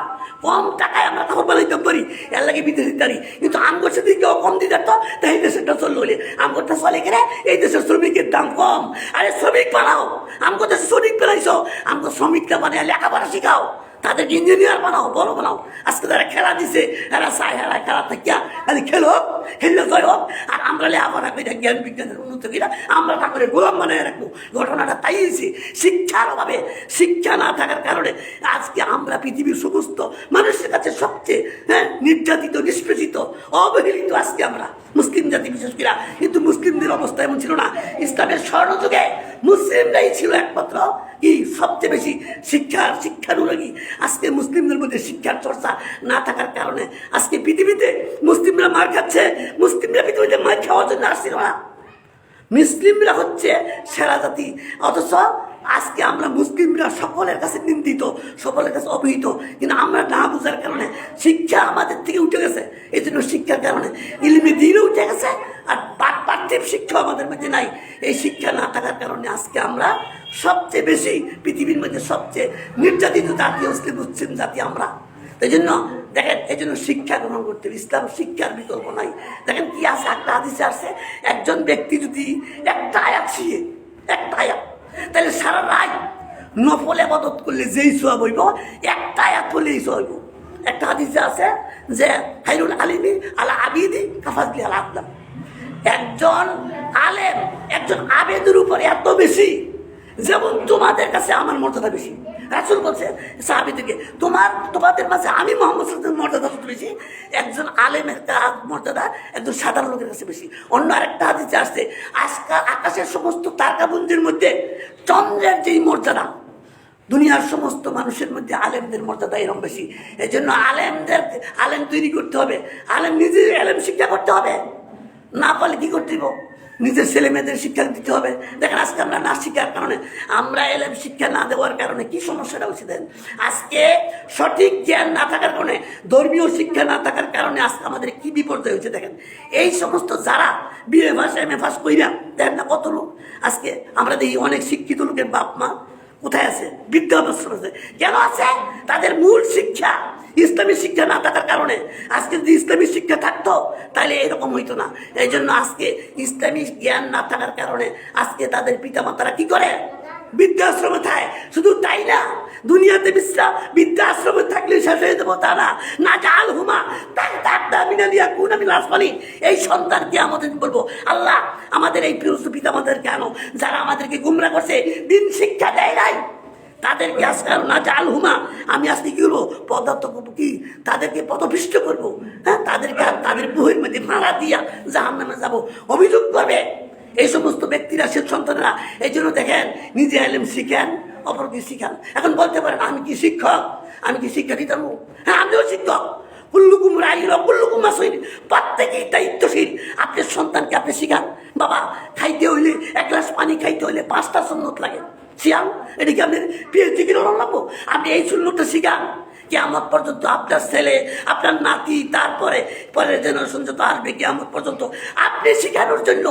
কম টাকায় আমরা তখন বানাইতে পারি, এর লাগে বিদেশি দাঁড়ি। কিন্তু আমগর সাথে কেউ কম দিতে তো তাই দেশেরটা চললো হলে আমগরটা চলে গেলে এই দেশের শ্রমিকের দাম কম। আরে শ্রমিক বানাও, আমগো দেশে শ্রমিক বানাইছো, আমগো শ্রমিকটা বানিয়ে লেখাপড়া শিখাও, তাদেরকে ইঞ্জিনিয়ার বানাও, বড় বানাও। আজকে যারা খেলা দিছে এরা চায় এরা খেলা থাকিয়া খালি খেলো, খেললে জয় হোক। আর আমরা লেখাপড়া করে জ্ঞান বিজ্ঞানের উন্নত কিনা আমরা তা করে গোলাম বানায় রাখবো। ঘটনাটা তাই হয়েছে, শিক্ষার অভাবে, শিক্ষা না থাকার কারণে আজকে আমরা পৃথিবীর সমস্ত মানুষের কাছে সবচেয়ে নির্যাতিত, নিষ্পেষিত, অবহেলিত আজকে আমরা মুসলিম জাতি বিশেষ করে। কিন্তু মুসলিমদের অবস্থা এমন ছিল না। ইসলামের স্বর্ণযুগে মুসলিমরাই ছিল একমাত্র কি সবচেয়ে বেশি শিক্ষানুরাগী। আজকে মুসলিমদের মধ্যে শিক্ষার চর্চা না থাকার কারণে আজকে পৃথিবীতে মুসলিমরা মার খাচ্ছে। মুসলিমরা পৃথিবীতে মার খাওয়ার জন্য আসছিল না। মুসলিমরা হচ্ছে সেরা জাতি, অথচ আজকে আমরা মুসলিমরা সকলের কাছে নিন্দিত, সকলের কাছে অবহিত। কিন্তু আমরা না বোঝার কারণে শিক্ষা আমাদের থেকে উঠে গেছে। এই জন্য শিক্ষার কারণে ইলমে দ্বীনও উঠে গেছে, আর পাঠ্যিক শিক্ষা আমাদের মধ্যে নাই। এই শিক্ষা না থাকার কারণে আজকে আমরা সবচেয়ে বেশি পৃথিবীর মধ্যে সবচেয়ে নির্যাতিত জাতি হচ্ছে মুসলিম জাতি আমরা। এই জন্য দেখেন, এই জন্য শিক্ষা গ্রহণ করতে ইসলাম শিক্ষার বিকল্প নাই। দেখেন কি আছে, একটা হাদিসে আসছে একজন ব্যক্তি যদি একটা আয়াত শিখে, একটা আয়াত, তাহলে সারা রাত নফল ইবাদত করলে যেই সওয়াব হইব একটা আয়াত পড়লেই সওয়াব হইব। একটা হাদিসে আছে যে খায়রুল আলিমি আলা আবিদি কাফাজলি আলা আদলাম। একজন আলেম একজন আবেদের উপর এত বেশি যেমন তোমাদের কাছে আমার মর্যাদা বেশি। রাসূল বলছে সাহাবীদেরকে, তোমাদের মাঝে আমি মুহাম্মদ সাল্লাল্লাহু আলাইহি ওয়াসাল্লামের মর্যাদা বেশি, একজন আলেমের মর্যাদা একজন সাধারণ লোকের কাছে বেশি। অন্য আরেকটা হাদিসে আসছে, আকাশের সমস্ত তারকাপুঞ্জের মধ্যে চন্দ্রের যেই মর্যাদা, দুনিয়ার সমস্ত মানুষের মধ্যে আলেমদের মর্যাদা এরকম বেশি। এই জন্য আলেম তৈরি করতে হবে, আলেম নিজে আলেম শিক্ষা করতে হবে, না পারলে কি করতে দিব, নিজের ছেলে মেয়েদের শিক্ষা দিতে হবে। দেখেন আজকে আমরা না শিক্ষার কারণে, আমরা এলেম শিক্ষা না দেওয়ার কারণে কি সমস্যাটা হচ্ছে দেন, আজকে সঠিক জ্ঞান না থাকার কারণে, ধর্মীয় শিক্ষা না থাকার কারণে আজকে আমাদের কি বিপর্যয় হয়েছে দেখেন। এই সমস্ত যারা BA pass M A pass কইরা দেখেন না কত লোক, আজকে আমরা দেখি অনেক শিক্ষিত লোকের বাপ মা কোথায় আছে, বৃদ্ধাশ্রম আছে। কেন আছে? তাদের মূল শিক্ষা ইসলামী শিক্ষা না থাকার কারণে। আজকে যদি ইসলামী শিক্ষা থাকতো তাহলে এরকম হইতো না। এই জন্য আজকে ইসলামী জ্ঞান না থাকার কারণে আজকে তাদের পিতামাতারা কি করে, বৃদ্ধাশ্রমে থাকে। শুধু তাই না, দুনিয়াতে বৃদ্ধাশ্রমে থাকলে শেষ হয়ে যাবো তা না জাল হুমা এই সন্তানকে আমাদের বলবো, আল্লাহ আমাদের এই পিতামাতাদের কেন যারা আমাদেরকে গুমরা করছে, দিন শিক্ষা দেয় নাই, তাদেরকে আজকে না জাল হুমা, আমি আজকে কি করবো, পদার্থ কি তাদেরকে পদপিষ্ট করবো, হ্যাঁ তাদেরকে তাদের বইয়ের মধ্যে মারা দিয়া জাহান্নামে যাবো অভিযোগ করবে এই সমস্ত ব্যক্তিরা, সে সন্তানেরা। এই জন্য দেখেন নিজে এলেম শিখেন, অপরকে শিখান। এখন বলতে পারেন আমি কি শিক্ষক, আমি কি শিক্ষা দিতাম? হ্যাঁ আমিও শিক্ষক। কুল্লুকুম রাইল কুল্লুকুম মাসুইল, প্রত্যেকেই দায়িত্বশীল। আপনার সন্তানকে আপনি শিখান, বাবা খাইতে হইলে এক গ্লাস পানি খাইতে হইলে 5টা সুন্নত লাগে, শিয়াল এটিকে আপনার পিএইচডি কিনে লাগবো। আপনি এই সুন্নতটা শিখান, কিয়ামত পর্যন্ত আপনার ছেলে, আপনার নাতি, তারপরে পরের জেনারেশন যত আসবে কিয়ামত পর্যন্ত আপনি শিখানোর জন্য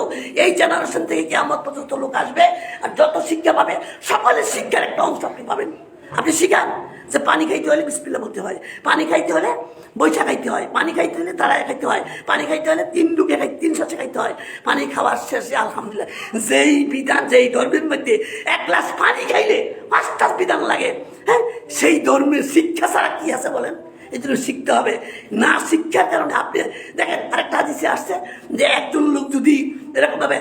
এই জেনারেশন থেকে কিয়ামত পর্যন্ত লোক আসবে। আর যত শিক্ষা পাবে সকলের শিক্ষার একটা অংশ আপনি পাবেন। আপনি শিখান যে পানি খাইতে হলে বিসমিল্লাহ বলতে হয়, পানি খাইতে হলে বৈশা খাইতে হয়, পানি খাইতে হলে দাঁড়ায় খাইতে হয়, পানি খাইতে হলে 3 শ্বাসে খাইতে হয়, পানি খাওয়ার শেষে আলহামদুলিল্লাহ। যেই বিধান, যেই ধর্মের মধ্যে 1 গ্লাস পানি খাইলে 5টা বিধান লাগে, হ্যাঁ সেই ধর্মের শিক্ষা ছাড়া কি আছে বলেন? এই জন্য শিখতে হবে। না শিক্ষার কারণে আপনি দেখেন আরেকটা হাদিসে আসছে যে একজন লোক যদি এরকমভাবে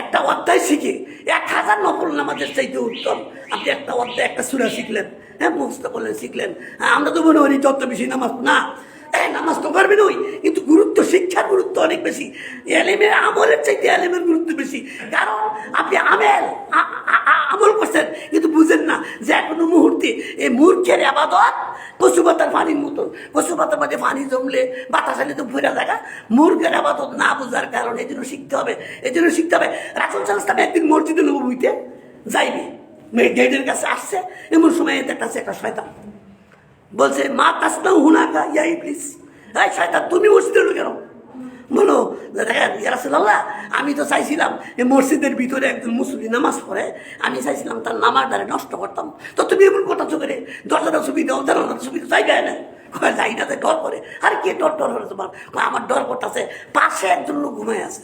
একটা অধ্যায় শিখে 1000 নফল নামাজের চাইতে উত্তম। আপনি একটা অধ্যায়, একটা সূরা শিখলেন, হ্যাঁ মুখস্থ করলেন, শিখলেন। আমরা তো মনে করি যত বেশি নামাজ, না নামাজ তো পারবেন ওই, কিন্তু গুরুত্ব, শিক্ষার গুরুত্ব অনেক বেশি। এলেমের আমলের চাইতে এলেমের গুরুত্ব বেশি। কারণ আপনি আমল করছেন কিন্তু বুঝেন না যে এখনো মুহূর্তে এই মূর্খের আবাদত পশু পাতার পানির মতন। পশু পাতার মাঝে পানি জমলে বাতাস আলে তো ভরে থাকা, মূর্খের আবাদত না বোঝার কারণে এই জন্য শিখতে হবে। এই জন্য শিখতে হবে। রাসূল সাল্লাল্লাহু আলাইহি ওয়াসাল্লাম একদিন মসজিদে নববীতে যাইবে, গেটের কাছে আসছে, এমন সময় একটা শয়তান বলছে, মা তাসনাউ হুনাকা ইয়া ইবলিস, এই শয়তান তুমি মসজিদে ঢুকে কেন? বলো দেখেন ইয়া রাসূলুল্লাহ, আমি তো চাইছিলাম এই মসজিদের ভিতরে একজন মুসল্লি নামাজ পড়ে, আমি চাইছিলাম তার নামাজটারে নষ্ট করতাম, তো তুমি এমন কথা চোখে দরজাটা ছবি দাও, দরজাটা ছবি যাই যায় না, যাই না, ডর করে। আর কে ডর হলে তোমার? আমার ডর করতেছে পাশে একজন লোক ঘুমাই আছে,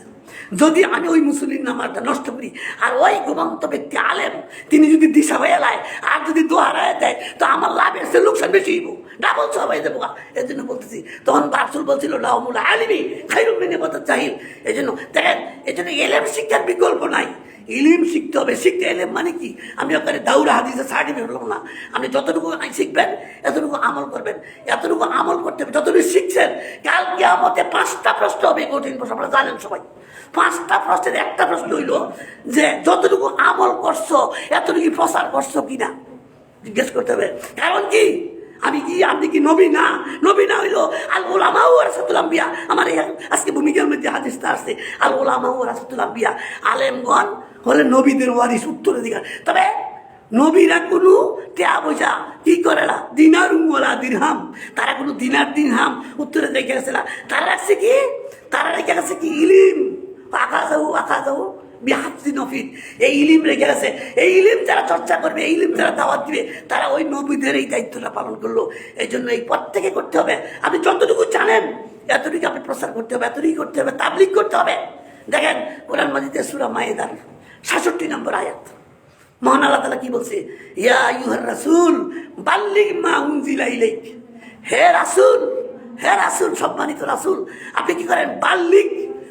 যদি আমি ওই মুসলিম নামাজটা নষ্ট করি আর ওই ঘুমন্ত ব্যক্তি আলেম তিনি যদি দিশা হয়ে এলায় আর যদি দোহারায় দেয় তো আমার লাভের সে লোকসান বেশি হইব, ডাবল সব হয়ে যাবো। এর জন্য বলতেছি, তখন রাসূল বলছিল লাউমুল আলিমি খায়রুম মিন ইবাদাত জাহিল। এই জন্য দেখেন, এই জন্য এলেম শিক্ষার বিকল্প নাই। ইলিম শিখতে হবে। শিখতে এলেম মানে কি? আমি ওখানে দাউরা হাদিসে সার্টিফিকেট হলাম না, আপনি যতটুকু শিখবেন এতটুকু আমল করবেন, এতটুকু আমল করতে হবে। যতটুকু শিখছেন, কাল কিয়ামতে 5টা প্রশ্ন হবে, কঠিন প্রশ্ন, আপনারা জানেন সবাই। 5টা প্রশ্নের একটা প্রশ্ন হইল যে যতটুকু আমল করছো এতটুকু প্রচার করছো কিনা জিজ্ঞেস করতে হবে। কারণ কি আপনি কি নবী না? নবী না হইলো আল উলামা ওয়ারাসাতুল আম্বিয়া। আমার আজকে ভূমিকার মধ্যে হাদিসটা আসছে, আল উলামা ওয়ারাসাতুল আম্বিয়া, আলেমগণ হলে নবীদের ওয়ারিস, উত্তরাধিকার। তবে নবীরা কোনো টেয়া পয়সা কি করে না, দিনার ওয়ালা দিরহাম, তারা কোনো দিনার দিরহাম উত্তরে রেখে গেছে না। তারা রাখছে কি? তারা রেখে গেছে কি? ইলিম। আকাজাহু বিহাফজি নফিদ, এই ইলিম রেখে গেছে। এই ইলিম যারা চর্চা করবে, এই ইলিম যারা দাওয়াত দিবে, তারা ওই নবীদের এই দায়িত্বটা পালন করলো। এই জন্য এই প্রত্যেকে করতে হবে। আপনি যতটুকু জানেন এতটুকু আপনি প্রচার করতে হবে, এতটুকু করতে হবে, তাবলীগ করতে হবে। দেখেন কোরআন মাজিদে সূরা মায়েদার 66 নম্বর আয়াত, মহান আল্লাহ তাআলা কি বলছে? ইয়া আইয়ুহার রাসূল বাল্লিগ মা উনজিলা ইলাইক। হে রাসূল, হে রাসূল, সম্মানিত রাসূল, আপনি কি করেন? বাল্লিগ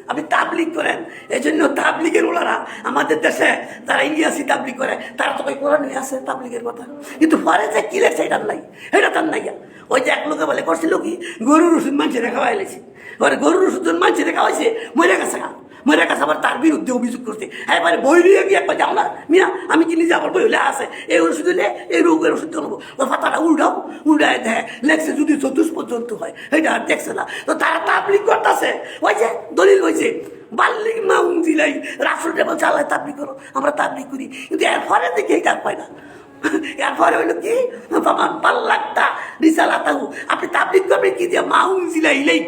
আপনি তাবলিগ করেন। এই জন্য তাবলিগের ওলারা আমাদের দেশে যারা ইলিয়াসি তাবলিগ করে তারা তো ওই কোরআন নিয়ে আসে তাবলিগের কথা, কিন্তু পরে যে কি লেগছে এটার নাই, এটা তার নাই। ওই যে এক লোকে বলে করছিল কি গরুর ওষুধ মানুষের খাওয়াই লেছি, পরে গরুর ওষুধ মানুষের খাওয়াইছে মরে গেছে গা, মরে গেছে আবার তার বিরুদ্ধে অভিযোগ করছে। হ্যাঁ এবারে বই নিয়ে গিয়ে একবার যাও না মিয়া, আমি কি নিজে আমার বই হলে আছে এই ওষুধ হলে এই রোগের ওষুধ নেবো, ও পাতাটা উল্টাও উল্টায় দেয় লেখছে যদি 14 পর্যন্ত হয়, এটা আর দেখছে না। তো তারা তাবলিগ করতেছে, ওই যে দলিল হয়েছে বাল্লিক মা উংজিলাই রাসূলকে বলছে আল্লাহ তাবলিগ করো, আমরা তাবলিগ করি, কিন্তু এরপরে দেখে এটা পায় না। এরপরে হইলো কি বাবা পাল্লাকটা রিসালাতাহু, আপনি তাবলিগ করবেন কি দিয়া মা উংজিলাই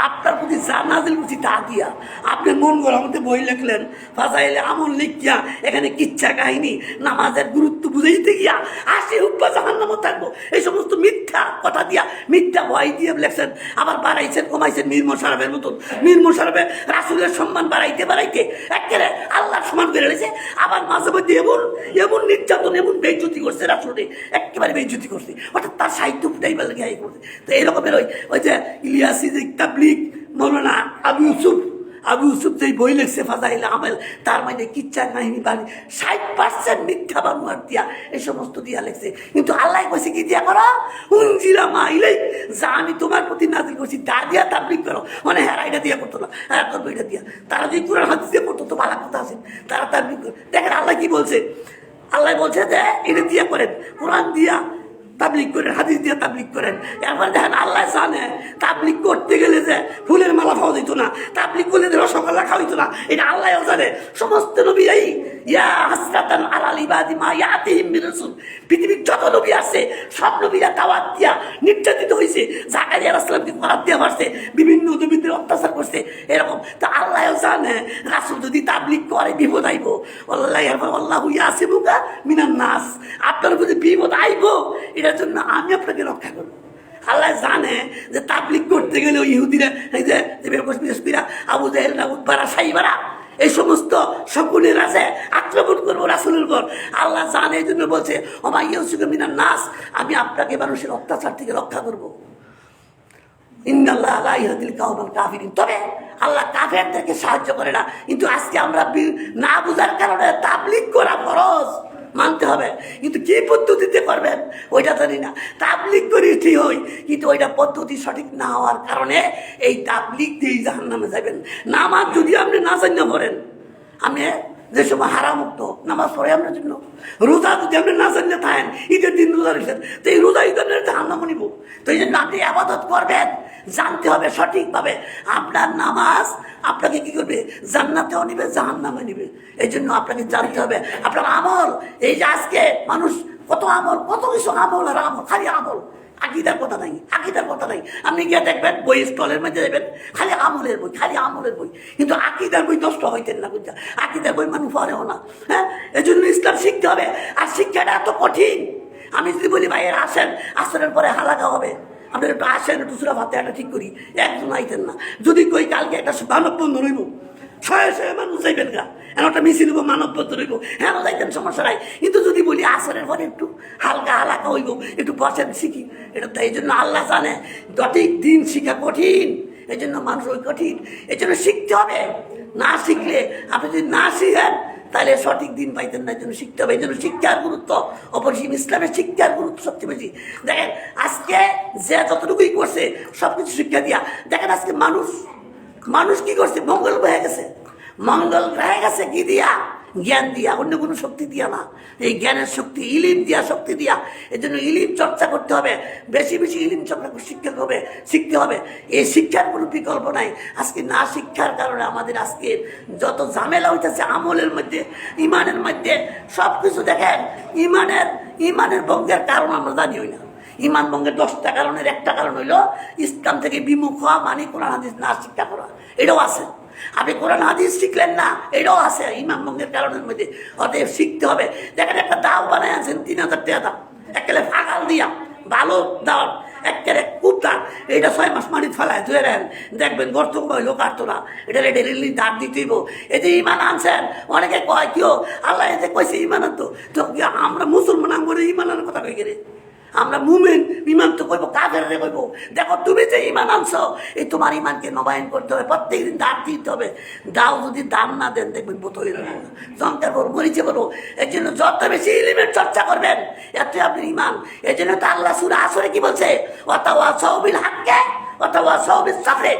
আপনার প্রতি যা নাজিল করছি তা দিয়া। আপনি মন গড়া মধ্যে বই লিখলেন ফাজাইলে আমল লিখিয়া এখানে কিচ্ছা কাহিনী নামাজের গুরুত্ব বুঝাইতে গিয়া আসে হুব্বা জাহান্নামে থাকবো, এই সমস্ত মিথ্যা কথা দিয়া মিথ্যা ভয় দিয়ে লেখছেন। আবার বাড়াইছেন কমাইছেন মীর মোশাররফের মতন, মীর মোশাররফে রাসূলের সম্মান বাড়াইতে বাড়াইতে একেবারে আল্লাহর সমান করে রেখেছে। আবার মাঝে মধ্যে এমন নির্যাতন এমন বেইজ্জতি করছে রাসূলকে, একেবারে বেইজ্জতি করছে, অর্থাৎ তার সাহিত্য ফুটাইবার লেগে করছে। তো এরকমের ওই যে ইলিয়াসি যে তাবলিগ মৌলানা আবু ইউসুফ যেই বই লিখছে ফাজাইল আমেল, তার মানে কিচ্ছা কাহিনী বাণী 60% মিথ্যা বানোয়ার দিয়া এই সমস্ত দিয়া লিখছে। কিন্তু আল্লাহ কইছে কি দিয়া করো উনজিলা মা ইলাই, যা আমি তোমার প্রতি নাজিল করছি তা দিয়া তাবলিগ করো। মানে হ্যাঁ এটা দিয়া করতো না, হ্যাঁ করবো এটা দিয়া। তারা যদি কোরআন হাদিস দিয়ে পড়তো তো ভালো কথা আছে, তারা তাবলিগ করে। দেখেন আল্লাহ কি বলছে, আল্লাহ বলছে যে এটা দিয়া করেন, কোরআন দিয়া তাবলিগ করেন, হাদিস দিয়ে তাবলিগ করেন। এরপর দেখেন আল্লাহ জানে তাবলিগ করতে গেলে যে ফুলের মালা খাওয়া দিত না, তাবলিগ করলে যে রসগোল্লা খাওয়া দিত না, এটা আল্লাহ জানে। সমস্ত নবী এই ইয়া হাসরাতান আলাল ইবাদি মা ইয়াতিহিম মির রাসূল, পৃথিবীর যত নবী আছে সব নবীরা দাওয়াত দিয়া নির্যাতিত হয়েছে, জাকারিয়া আলাইহিস সালামকে করাত দিয়া মারছে, বিভিন্ন নবীদের অত্যাচার করছে, এরকম। তো আল্লাহ জানে রাসূল যদি তাবলিগ করে বিপদ আইব, আল্লাহু ইয়াসিমুকা মিনান নাস, আপনার যদি বিপদ আইব এটার জন্য আমি আপনাকে রক্ষা করবো। আল্লাহ জানে যে তাবলিগ করতে গেলে ওই ইহুদিরা এই যে বিরস্পিরা আবু জাহেলরা উদ্বারা সাইবারা এই সমস্ত শকুনের আছে আক্রমণ করবো রাসূলের উপর। আল্লাহ জানে এই জন্য বলছে ওমা ইয়াসিমুকা মিনান নাস, আমি আপনাকে মানুষের অত্যাচার থেকে রক্ষা করবো। ইন্নাল্লাহ লা ইয়াহদিল কাওমাল কাফিরিন, তবে আল্লাহ কাফেরদেরকে সাহায্য করে না। কিন্তু আজকে আমরা না বুঝার কারণে তাবলিগ করা ফরজ মানতে হবে, কিন্তু কি পদ্ধতিতে করবেন ওইটা জানি না। তাবলিগ করি ঠিক হই, কিন্তু ওইটা পদ্ধতি সঠিক না হওয়ার কারণে এই তাবলিগ দিয়ে জাহান্নামে যাবেন। নামাজ যদি আপনি না জানিয়ে পড়েন, আমি যে সময় হারামুক্ত নামাজ পড়ে আপনার জন্য, রোজা যদি আপনি না জানিয়ে থাকেন, ঈদের দিন রোজা রেখেছেন, তো এই রোজা ঈদের জাহান্নামে নিব। তো এই জন্য আপনি আবাদত করবেন, জানতে হবে সঠিকভাবে। আপনার নামাজ আপনাকে কি করবে, জান্নাতেও নিবে জাহান্নামে নিবে। এই জন্য আপনাকে জানতে হবে আপনার আমল। এই যে আজকে মানুষ কত আমল, কত কিছু আমল আর আমল, খালি আমল, আকিদার কথা নাই, আকিদার কথা নাই। আপনি গিয়ে দেখবেন বই স্টলের মধ্যে দেখবেন খালি আমলের বই, খালি আমলের বই, কিন্তু আকিদার বই নষ্ট হইতেন না, বুঝছেন? আকিদার বই মানুষ পড়েও না। হ্যাঁ, এই জন্য ইসলাম শিখতে হবে। আর শিক্ষাটা এত কঠিন, আমি যদি বলি ভাই এর আসেন, আসরের পরে হালাকা হবে, আপনি একটু আসেন, একটু সুরা ফাতিহাটা ঠিক করি, একজন আইতেন না। যদি কই কালকে একটা মানববন্ধ রইব, শয়ে মানুষ যাইবেন গা, একটা মিছিল হইব, মানববন্ধ রইব, হ্যাঁ যাইতেন, সমস্যা নাই। কিন্তু যদি বলি আসরের পরে একটু হালকা হালাকা হইব, একটু বসেন শিখি, এটা তো এই জন্য আল্লাহ জানে সঠিক দিন শিখা কঠিন, এই জন্য মানুষ ওই কঠিন। এই জন্য শিখতে হবে, না শিখলে আপনি যদি না শিখেন তাহলে সঠিক দিন পাইতেন না। এই জন্য শিখতে হবে। এই জন্য শিক্ষার গুরুত্ব অপরিসীম, ইসলামের শিক্ষার গুরুত্ব সবচেয়ে বেশি। দেখেন আজকে যে যতটুকুই করছে সবকিছু শিক্ষা দিয়া, দেখেন আজকে মানুষ কি করছে, মঙ্গল হয়ে গেছে, মঙ্গল হয়ে গেছে কি দিয়া, জ্ঞান দিয়া, অন্য কোনো শক্তি দিয়া না, এই জ্ঞানের শক্তি, ইলিম দিয়া, শক্তি দিয়া। এই জন্য ইলিম চর্চা করতে হবে, বেশি বেশি ইলিম চর্চা শিখতে হবে। এই শিক্ষার কোনো বিকল্প নাই। আজকে না শিক্ষার কারণে আমাদের আজকে যত ঝামেলা হইতেছে আমলের মধ্যে, ইমানের মধ্যে, সব কিছু দেখেন ইমানের ভঙ্গের কারণ আমরা জানিও না। ইমান ভঙ্গের 10টা কারণের একটা কারণ হইল ইসলাম থেকে বিমুখ হওয়া, মানে কোরআন হাদিস না শিক্ষা করা, এটাও আছে। আপনি কোরআন হাদিস শিখলেন না, এটাও আছে ইমান ভঙ্গের কারণের মধ্যে। অতএব শিখতে হবে। দেখেন একটা দাও বানায় আছেন 3000 টাকা দাম, একেবারে ফাগাল দিয়া ভালো দাও, একেবারে কুপটা, এটা 6 মাস মাটি ফেলায় ধুয়ে নেন, দেখবেন গর্ত হইলো কাটতো না, এটা রেডি দাঁড় দিতেইব। এই যে ইমান আনছেন, অনেকে কয় কেউ আল্লাহ এতে কইছে ইমান আনতো, তো আমরা মুসলমান আমরা ইমান আনার কথা কই গেলে আমরা মুমিন ইমান তো করবো কাফেররে করবো। দেখো তুমি যে ইমান আনছো এই তোমার ইমানকে নবায়ন করতে হবে, প্রত্যেকদিন দান দিতে হবে। দাও যদি দান না দেন দেখবেন বোধ হয়ে যাবো, জঙ্কার করবো, মরিচে করবো। এর জন্য যত বেশি ইলমের চর্চা করবেন এত আপনি ইমান। এই জন্য তো আল্লাহ সূরা আসরে কি বলছে, ওয়াতাওয়াসাউ বিল হাক্কি ওয়াতাওয়াসাউ বিস সাবর,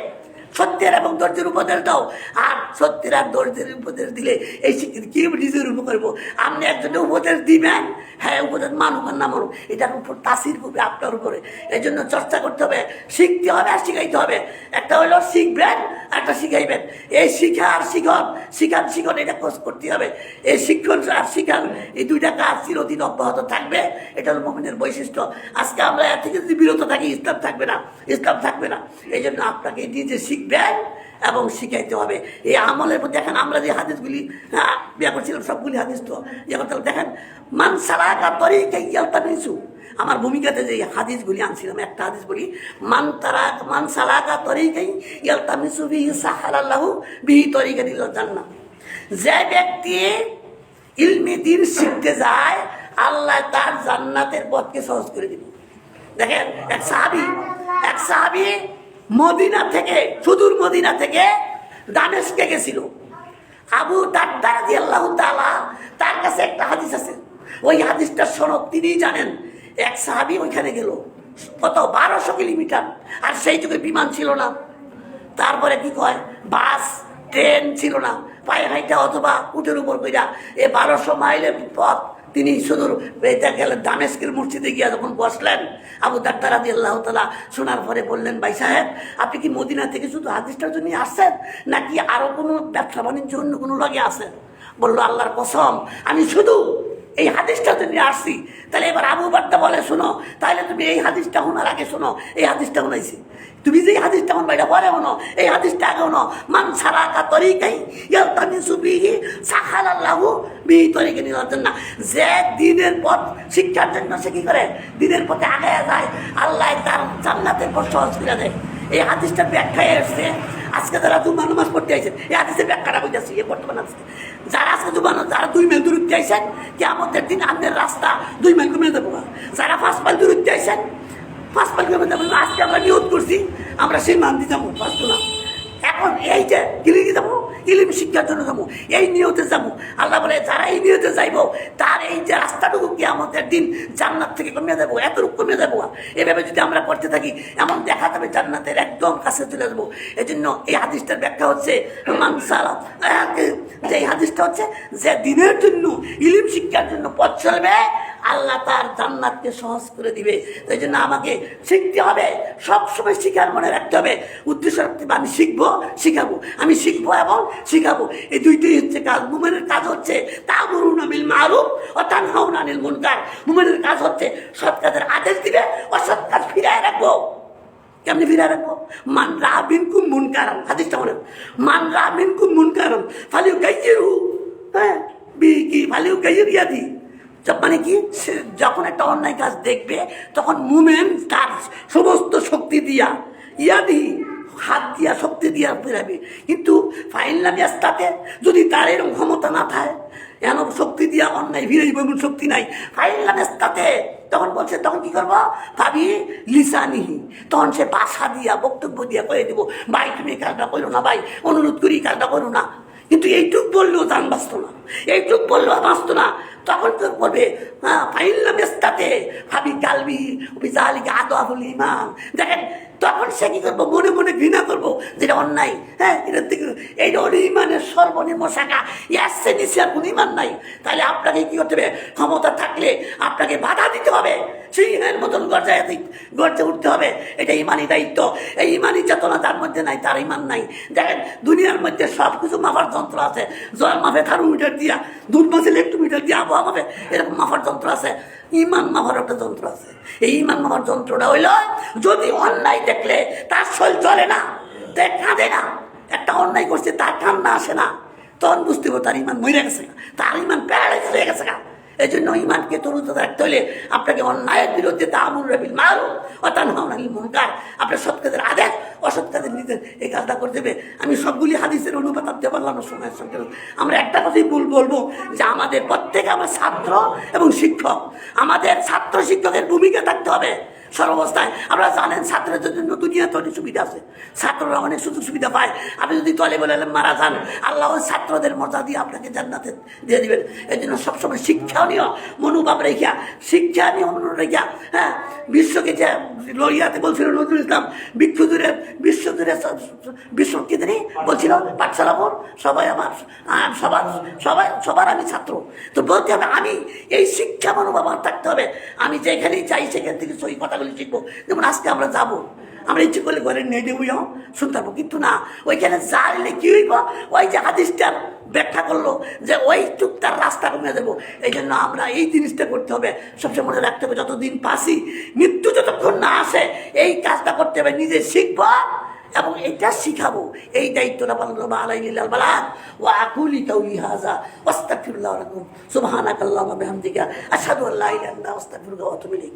সত্যের এবং ধৈর্যের উপদেশ দাও। আর সত্যের আর ধৈর্যের উপদেশ দিলে এই শিক্ষিত কি নিজের উপর করবো। আপনি একজনের উপদেশ দিবেন, হ্যাঁ উপদেশ মানুক আর না মানুক এটার উপর তাসির করবে আপনার উপরে। এই জন্য চর্চা করতে হবে, শিখতে হবে আর শিখাইতে হবে। একটা হলো শিখবেন, একটা শিখাইবেন। এই শিখা আর শিখন এটা কোর্স করতে হবে। এই শিক্ষণ আর শিখান এই দুইটা কাজ চিরদিন অব্যাহত থাকবে। এটা হলো মুমিনের বৈশিষ্ট্য। আজকে আমরা এর থেকে যদি বিরত থাকি ইসলাম থাকবে না। এই জন্য আপনাকে নিজে শিখবেন এবং শিখাইতে হবে। এই আমলের মধ্যে দেখেন আমরা যে হাদিসগুলি বিয়া করছিলাম সবগুলি হাদিস তো যেমন দেখেন, মান সালাকা তরিকান ইয়ালতামিসু, আমার ভূমিকাতে যে হাদিসগুলি আনছিলাম একটা হাদিস বলি, মান সালাকা তরিকান ইয়ালতামিসু বিহি সাহালাল্লাহু বিহি তরিকান ইলাল জান্নাহ। যে ব্যক্তি ইলমে দ্বীন শিখতে যায় আল্লাহ তার জান্নাতের পথকে সহজ করে দিবে। দেখেন এক সাহাবী মদিনা থেকে, সুদূর মদিনা থেকে দামেস্কে গেছিল। আবু দারদা রাদিয়াল্লাহু তাআলা তার কাছে একটা হাদিস আছে, ওই হাদিসটার সনদ তিনিই জানেন। এক সাহাবী ওইখানে গেল, কত 1200 কিলোমিটার, আর সেই যুগে বিমান ছিল না, তারপরে কি কয় বাস ট্রেন ছিল না, পায়ে হাইটা অথবা উটের উপর কইরা এই 1200 মাইলের পথ তিনি সুদূর গেলেন। দামেস্কের মসজিদে গিয়া যখন বসলেন, আবু দারদা রাদিয়াল্লাহু তাআলা শোনার পরে বললেন, ভাই সাহেব আপনি কি মদিনা থেকে শুধু হাদিসটার জন্য আসছেন নাকি আরো কোনো ব্যবসা বাণিজ্য অন্য কোনো লগে আসেন? বললো, আল্লাহর কসম আমি শুধু এই হাদিসটার জন্য আসছি। তাহলে এবার আবু দারদা বলে, শোনো তাহলে তুমি এই হাদিসটা শোনার আগে শোনো, এই হাদিসটা শোনাইছি, তুমি যে হাদিসটা শোনবা এটা পরে শোনো, এই হাদিসটা আগে শোনো। মান সালাকা তরিকান ইয়ালতামিসু বিহি সাহালাল্লাহু বিহি তরিকান ইলাল জান্নাহ। যে দ্বীনের পথ শিক্ষার জন্য সে কি করে, দ্বীনের পথে আগায়া যায়, আল্লাহ তার জান্নাতের পথ সহজ করে দেয়। এই হাদিসটার ব্যাখ্যায় এসছে। আজকে যারা জুমার নামাজ পড়তে আইছেন এই হাদিসের ব্যাখ্যাটা বুঝাচ্ছি এই বর্তমান আজকে যারা আজকে যারা 2 মাইল দূরত্বে আইছেন কিয়ামতের দিন আমাদের রাস্তা 2 মাইল কমে যাবো। যারা 5 মাইল দূরত্বে আইছেন 5 মাইল কমে যাবো। আজকে আমরা নিয়ত করছি আমরা সেই মান্দি যাবো, পারতো না। এখন এই যে কিলিকি যাবো, ইলিম শিক্ষার জন্য যাবো, এই নিয়তে যাবো। আল্লাহ বলে যারা এই নিয়তে যাইব তার এই যে রাস্তাটুকু কিয়ামতের দিন জান্নাত থেকে কমে যাবো, এতটুকু কমে যাবো। এভাবে যদি আমরা করতে থাকি এমন দেখা যাবে জান্নাতের একদম কাছে চলে যাবো। এই জন্য এই হাদিসটার ব্যাখ্যা হচ্ছে মানসালা, যে হাদিসটা হচ্ছে যে দিনের জন্য ইলিম শিক্ষার জন্য পথ চলবে আল্লাহ তার জান্নাতকে সহজ করে দিবে। এই জন্য আমাকে শিখতে হবে, সবসময় শিখার মনে রাখতে হবে উদ্দেশ্য রাখতে হবে। আমি শিখবো শিখাবো, আমি শিখবো এবং শিখাবো, এই দুইটাই হচ্ছে কাজ। মুমিনের কাজ হচ্ছে তা'মুরুনা বিল মারুফ ওয়া তানহাউনা আনিল মুনকার। মুমিনের কাজ হচ্ছে সৎ কাজের আদেশ দিবে, অসৎ কাজ ফিরায় রাখবো। কেমনি ফিরায় রাখবো? মান রাআ মিনকুম মুনকারান, হাদিসটা বলেন, মান রাআ মিনকুম মুনকারান ফালিয়ুগাইয়িরহু, হ্যাঁ বিহি ফালিয়ুগাইয়ির, মানে কি, যখন একটা অন্যায় কাজ দেখবে তখন মুমিন তার সমস্ত শক্তি দিয়া ইয়াদি হাত দিয়া শক্তি দিয়া ফেরাবে। কিন্তু ফাইনলাম ইয়াস্তাতে, যদি তার এরকম ক্ষমতা না থাকে, এন শক্তি দিয়া অন্যায় ফিরাইব এমন শক্তি নাই, ফাইনলাম ইয়াস্তাতে, তখন বলছে তখন কি করবো, ভাবি লিসানিহি, তখন সে ভাষা দিয়া বক্তব্য দিয়া করে দিব, ভাই তুমি এই কাজটা করো না, ভাই অনুরোধ করি এই কাজটা করো না। কিন্তু এইটুক বললেও দান বাঁচত না, এইটুক বললেও বাঁচত না। তখন তো বলবে ফাইনলাম ইয়াস্তাতে ভাবি কালবি বিজালিকা আদআফুল ঈমান। দেখেন তখন সে কি করবো, মনে মনে ঘৃণা করবো যেটা অন্যায়, হ্যাঁ এটা থেকে এইটা হলো ইমানের সর্বনিম্ন শাখা, ইয়াসে নিচে আর কোনো ইমান নাই। তাহলে আপনাকে কি করতে হবে, ক্ষমতা থাকলে আপনাকে বাধা দিতে হবে, সিংহের মতন গর্জে উঠতে হবে। এটা ইমানি দায়িত্ব। এই ইমানি চেতনা যার মধ্যে নাই তার ইমান নাই। দেখেন দুনিয়ার মধ্যে সব কিছু মাপার যন্ত্র আছে, জল মাপে থার্মোমিটার দিয়া, দুধ মাসে ইলেকট্রোমিটার দিয়া, আবহাওয়া মাপে, এরকম মাপার যন্ত্র আছে। ইমান মাপার একটা যন্ত্র আছে। এই ইমান মাপার যন্ত্রটা হইল, যদি অন্যায় দেখলে তার শরীর চলে না, কাঁদে না, একটা অন্যায় করছে তার কান্না আসে না, তখন বুঝতে হবে তার ইমান মরে গেছে, তার ইমান প্যারালাইজ হয়ে গেছে। এই জন্য ইমানকে তরুণতা রাখতে হলে আপনাকে অন্যায়ের বিরুদ্ধে তা'মুরুনা বিল মা'রুফ ওয়া তানহাউনা আনিল মুনকার, আপনার সৎ কাজের আদেশ অসৎ কাজের নির্দেশ, এই কাজটা করতে হবে। আমি সবগুলি হাদিসের অনুপাত আনতে পারলাম না সময়ের সঙ্গে। আমরা একটা কথাই বলবো যে আমাদের প্রত্যেকে আমরা ছাত্র এবং শিক্ষক, আমাদের ছাত্র শিক্ষকের ভূমিকা থাকতে হবে সর্বাবস্থায়। আপনারা জানেন ছাত্রদের জন্য দুনিয়াতে অনেক সুবিধা আছে, ছাত্ররা অনেক সুযোগ সুবিধা পায়। আপনি যদি তলেবুল ইলম মারা যান, আল্লাহ ওই ছাত্রদের মর্যাদা দিয়ে আপনাকে জান্নাতে দিয়ে দিবেন। এই জন্য সবসময় শিক্ষণীয় মনোভাব রেখা, শিক্ষা নিয়ে মনোভাব রেখা, হ্যাঁ, বিশ্বকে যে লইয়াতে বলছিল নজরুল ইসলাম, বিশ্বকে তিনি বলছিল পাঠশালা পর সবাই আমার, সবার আমি ছাত্র। তো বলতে হবে আমি এই শিক্ষা মনোভাব আমার থাকতে হবে। আমি যেখানেই চাই সেখান থেকে সই কথাগুলি শিখবো। যেমন আজকে আমরা যাবো, আমরা ইচ্ছে করলে ঘরে নিয়ে দেবো শুনতে পারবো, কিন্তু না, ওইখানে যাইলে কি হইব, ওই যে হাদিসটার ব্যাখ্যা করলো যে ওই চুপ তার রাস্তা কমে দেবো। এই জন্য আমরা এই জিনিসটা করতে হবে, সবসময় মনে রাখতে হবে, যতদিন পাসি মৃত্যু যতক্ষণ না আসে এই কাজটা করতে হবে, নিজে শিখবো এবং এটা শিখাবো। এই দায়িত্বটা পালন করবো। আলাইহিল বালাগ ওয়া আকুলি কাউলি হাযা ওয়াস্তাগফিরুল্লাহ লাকুম সুবহানাকাল্লাহুম্মা ওয়া বিহামদিকা আশহাদু আল্লা ইলাহা ইল্লা আনতা আস্তাগফিরুকা ওয়া আতুবু ইলাইক।